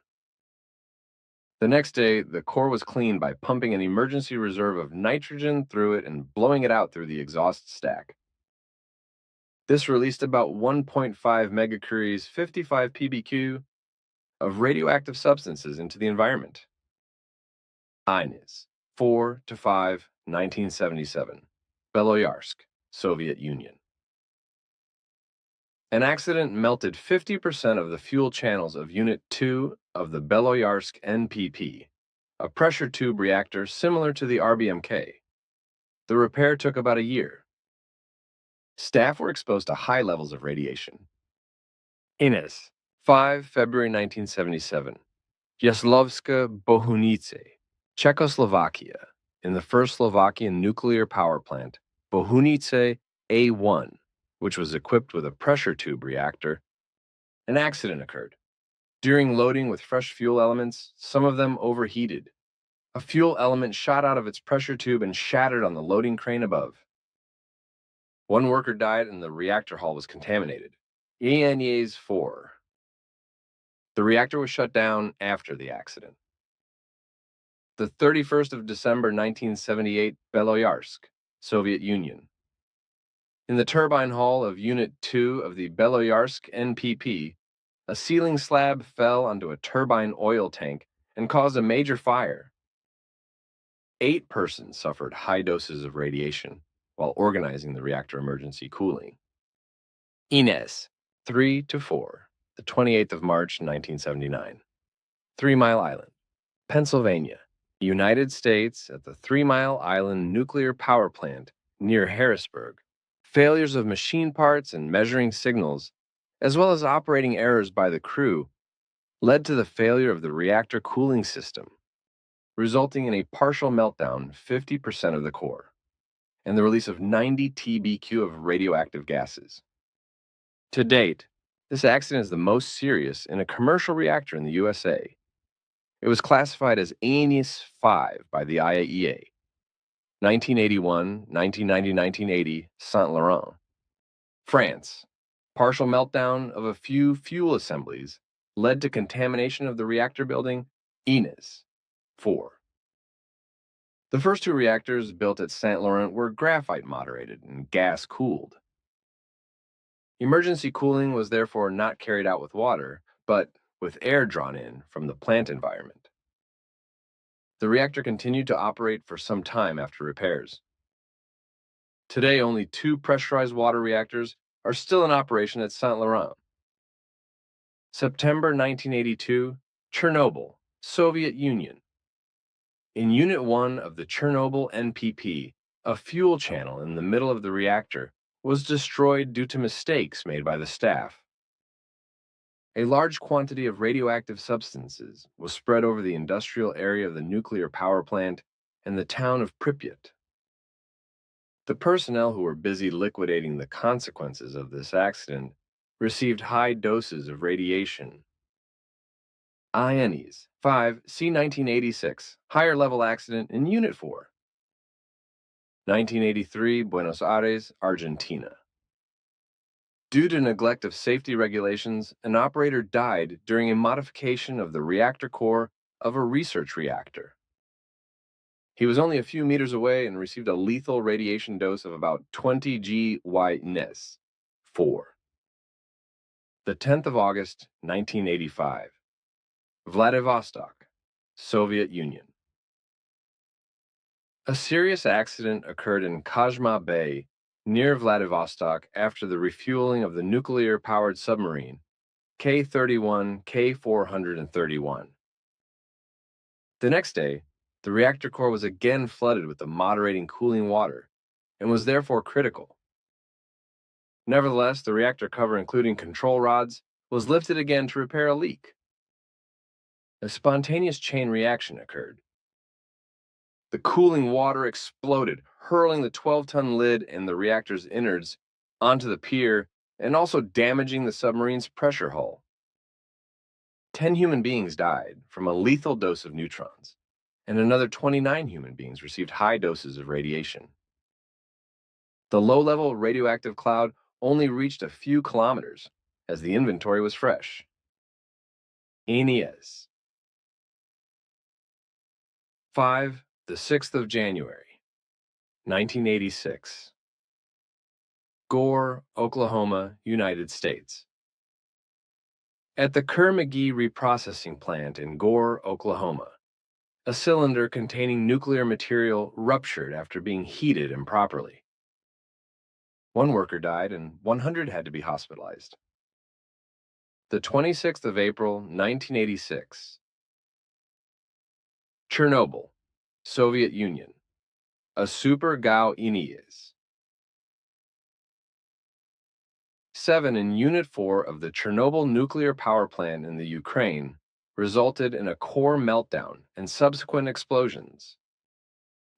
The next day, the core was cleaned by pumping an emergency reserve of nitrogen through it and blowing it out through the exhaust stack. This released about 1.5 megacuries, 55 pbq, of radioactive substances into the environment. Inez 4-5, 1977, Beloyarsk, Soviet Union. An accident melted 50% of the fuel channels of Unit 2 of the Beloyarsk NPP, a pressure tube reactor similar to the RBMK. The repair took about a year. Staff were exposed to high levels of radiation. Ines, 5 February 1977. Jaslovska Bohunice, Czechoslovakia, in the first Slovakian nuclear power plant, Bohunice A1, which was equipped with a pressure tube reactor. An accident occurred. During loading with fresh fuel elements, some of them overheated. A fuel element shot out of its pressure tube and shattered on the loading crane above. One worker died and the reactor hall was contaminated. Ianyes 4. The reactor was shut down after the accident. The 31st of December 1978, Beloyarsk, Soviet Union. In the turbine hall of Unit 2 of the Beloyarsk NPP, a ceiling slab fell onto a turbine oil tank and caused a major fire. 8 persons suffered high doses of radiation while organizing the reactor emergency cooling. Ines, 3 to 4, the 28th of March, 1979. 3 Mile Island, Pennsylvania, United States, at the 3 Mile Island nuclear power plant near Harrisburg. Failures of machine parts and measuring signals, as well as operating errors by the crew, led to the failure of the reactor cooling system, resulting in a partial meltdown 50% of the core, and the release of 90 TBq of radioactive gases. To date, this accident is the most serious in a commercial reactor in the USA. It was classified as ANIS 5 by the IAEA. 1981, 1990, 1980, Saint Laurent. France. Partial meltdown of a few fuel assemblies led to contamination of the reactor building, INES 4. The first 2 reactors built at Saint Laurent were graphite moderated and gas cooled. Emergency cooling was therefore not carried out with water, but with air drawn in from the plant environment. The reactor continued to operate for some time after repairs. Today, only 2 pressurized water reactors are still in operation at Saint Laurent. September 1982, Chernobyl, Soviet Union. In Unit 1 of the Chernobyl NPP, a fuel channel in the middle of the reactor was destroyed due to mistakes made by the staff. A large quantity of radioactive substances was spread over the industrial area of the nuclear power plant and the town of Pripyat. The personnel who were busy liquidating the consequences of this accident received high doses of radiation. INES 5 C 1986, higher level accident in Unit 4. 1983, Buenos Aires, Argentina. Due to neglect of safety regulations, an operator died during a modification of the reactor core of a research reactor. He was only a few meters away and received a lethal radiation dose of about 20 Gy-NES 4. The 10th of August, 1985. Vladivostok, Soviet Union. A serious accident occurred in Kazma Bay, near Vladivostok, after the refueling of the nuclear-powered submarine K-31 K-431. The next day, the reactor core was again flooded with the moderating cooling water and was therefore critical. Nevertheless, the reactor cover, including control rods, was lifted again to repair a leak. A spontaneous chain reaction occurred. The cooling water exploded, hurling the 12-ton lid and the reactor's innards onto the pier and also damaging the submarine's pressure hull. 10 human beings died from a lethal dose of neutrons, and another 29 human beings received high doses of radiation. The low-level radioactive cloud only reached a few kilometers, as the inventory was fresh. INES 5. The 6th of January, 1986. Gore, Oklahoma, United States. At the Kerr-McGee reprocessing plant in Gore, Oklahoma, a cylinder containing nuclear material ruptured after being heated improperly. 1 worker died and 100 had to be hospitalized. the 26th of April, 1986. Chernobyl, Soviet Union. A super GAU Inies. 7 in Unit 4 of the Chernobyl nuclear power plant in the Ukraine resulted in a core meltdown and subsequent explosions.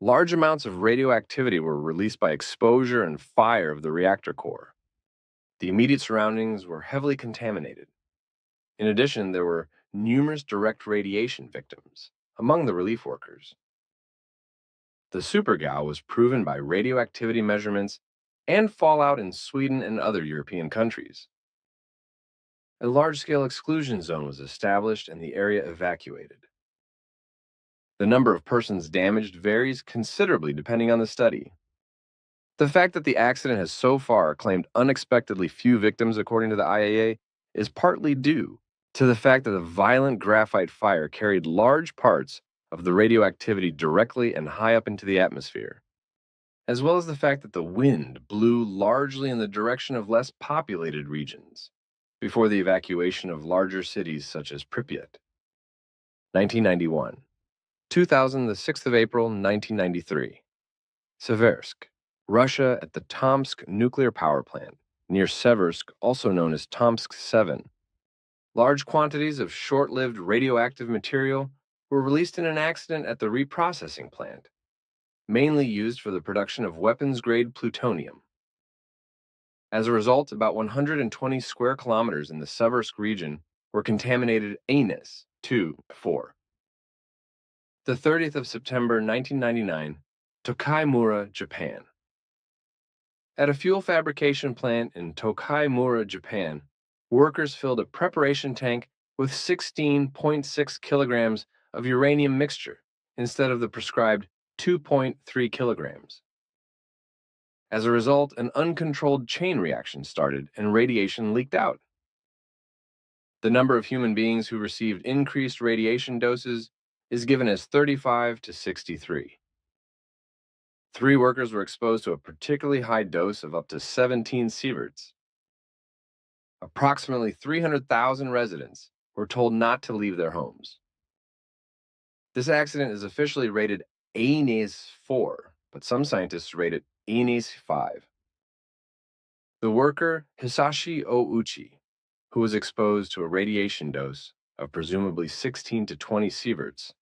Large amounts of radioactivity were released by exposure and fire of the reactor core. The immediate surroundings were heavily contaminated. In addition, there were numerous direct radiation victims among the relief workers. The super-GAU was proven by radioactivity measurements and fallout in Sweden and other European countries. A large-scale exclusion zone was established and the area evacuated. The number of persons damaged varies considerably depending on the study. The fact that the accident has so far claimed unexpectedly few victims, according to the IAEA, is partly due to the fact that the violent graphite fire carried large parts of the radioactivity directly and high up into the atmosphere, as well as the fact that the wind blew largely in the direction of less populated regions before the evacuation of larger cities such as Pripyat. 1991. 2000, the 6th of April, 1993. Seversk, Russia, at the Tomsk nuclear power plant, near Seversk, also known as Tomsk 7. Large quantities of short-lived radioactive material were released in an accident at the reprocessing plant, mainly used for the production of weapons-grade plutonium. As a result, about 120 square kilometers in the Seversk region were contaminated Anis 2-4. The 30th of September 1999, Tokaimura, Japan. At a fuel fabrication plant in Tokaimura, Japan, workers filled a preparation tank with 16.6 kilograms of uranium mixture instead of the prescribed 2.3 kilograms. As a result, an uncontrolled chain reaction started and radiation leaked out. The number of human beings who received increased radiation doses is given as 35 to 63. 3 workers were exposed to a particularly high dose of up to 17 sieverts. Approximately 300,000 residents were told not to leave their homes. This accident is officially rated Anis 4, but some scientists rate it Anis 5. The worker Hisashi Ouchi, who was exposed to a radiation dose of presumably 16 to 20 sieverts,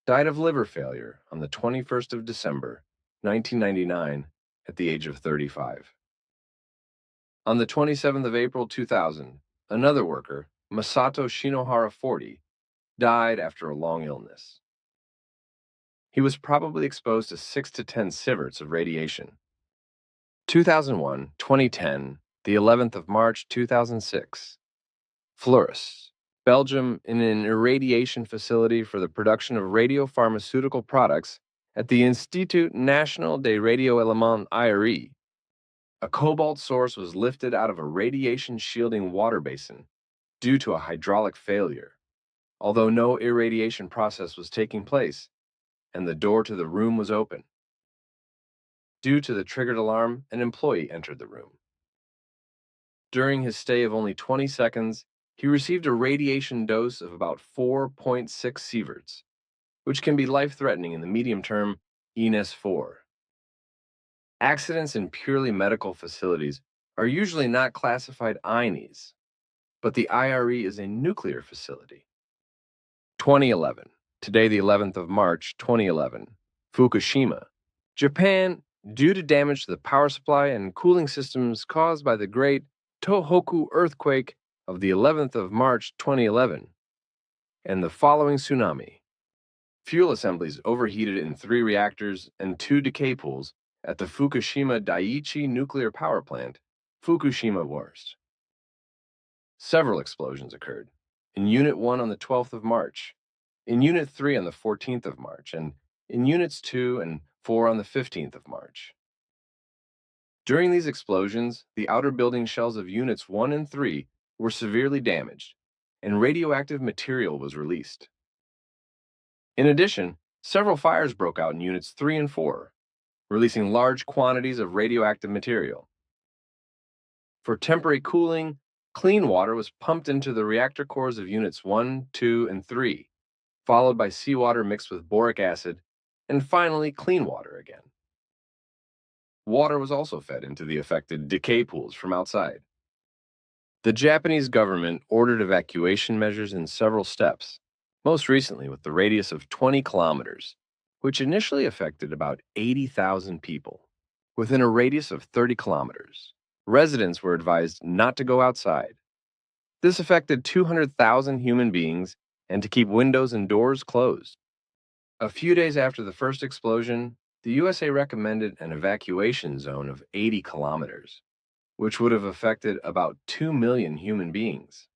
died of liver failure on the 21st of December, 1999, at the age of 35. On the 27th of April 2000, another worker, Masato Shinohara 40, died after a long illness. He was probably exposed to 6 to 10 sieverts of radiation. 2001, 2010, the 11th of March 2006. Fleurus, Belgium, in an irradiation facility for the production of radiopharmaceutical products at the Institut National des Radioéléments IRE. A cobalt source was lifted out of a radiation-shielding water basin due to a hydraulic failure, although no irradiation process was taking place, and the door to the room was open. Due to the triggered alarm, an employee entered the room. During his stay of only 20 seconds, he received a radiation dose of about 4.6 sieverts, which can be life-threatening in the medium term Ines 4. Accidents in purely medical facilities are usually not classified INES, but the IRE is a nuclear facility. 2011, today the 11th of March 2011, Fukushima, Japan, due to damage to the power supply and cooling systems caused by the Great Tohoku earthquake of the 11th of March 2011, and the following tsunami. Fuel assemblies overheated in 3 reactors and 2 decay pools at the Fukushima Daiichi nuclear power plant, Fukushima Worst. Several explosions occurred, in Unit 1 on the 12th of March, in Unit 3 on the 14th of March, and in Units 2 and 4 on the 15th of March. During these explosions, the outer building shells of Units 1 and 3 were severely damaged, and radioactive material was released. In addition, several fires broke out in Units 3 and 4, releasing large quantities of radioactive material. For temporary cooling, Clean water was pumped into the reactor cores of Units 1, 2, and 3, followed by seawater mixed with boric acid, and finally clean water again. Water was also fed into the affected decay pools from outside. The Japanese government ordered evacuation measures in several steps, most recently with the radius of 20 kilometers, which initially affected about 80,000 people. Within a radius of 30 kilometers, residents were advised not to go outside. This affected 200,000 human beings and to keep windows and doors closed. A few days after the first explosion, the USA recommended an evacuation zone of 80 kilometers, which would have affected about 2 million human beings.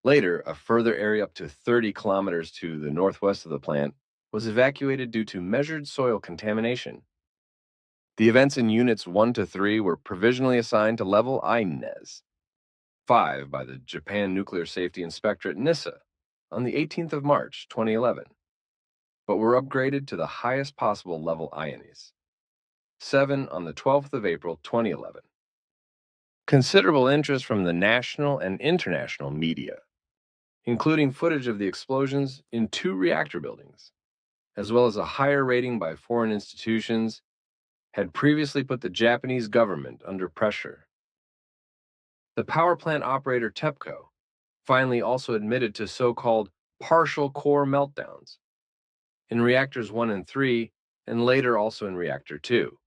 Later, a further area up to 30 kilometers to the northwest of the plant was evacuated due to measured soil contamination. The events in Units 1 to 3 were provisionally assigned to level INES 5 by the Japan Nuclear Safety Inspectorate NISA on the 18th of March, 2011, but were upgraded to the highest possible level INES 7 on the 12th of April, 2011. Considerable interest from the national and international media, including footage of the explosions in 2 reactor buildings, as well as a higher rating by foreign institutions, had previously put the Japanese government under pressure. The power plant operator TEPCO finally also admitted to so-called partial core meltdowns in reactors 1 and 3, and later also in reactor 2.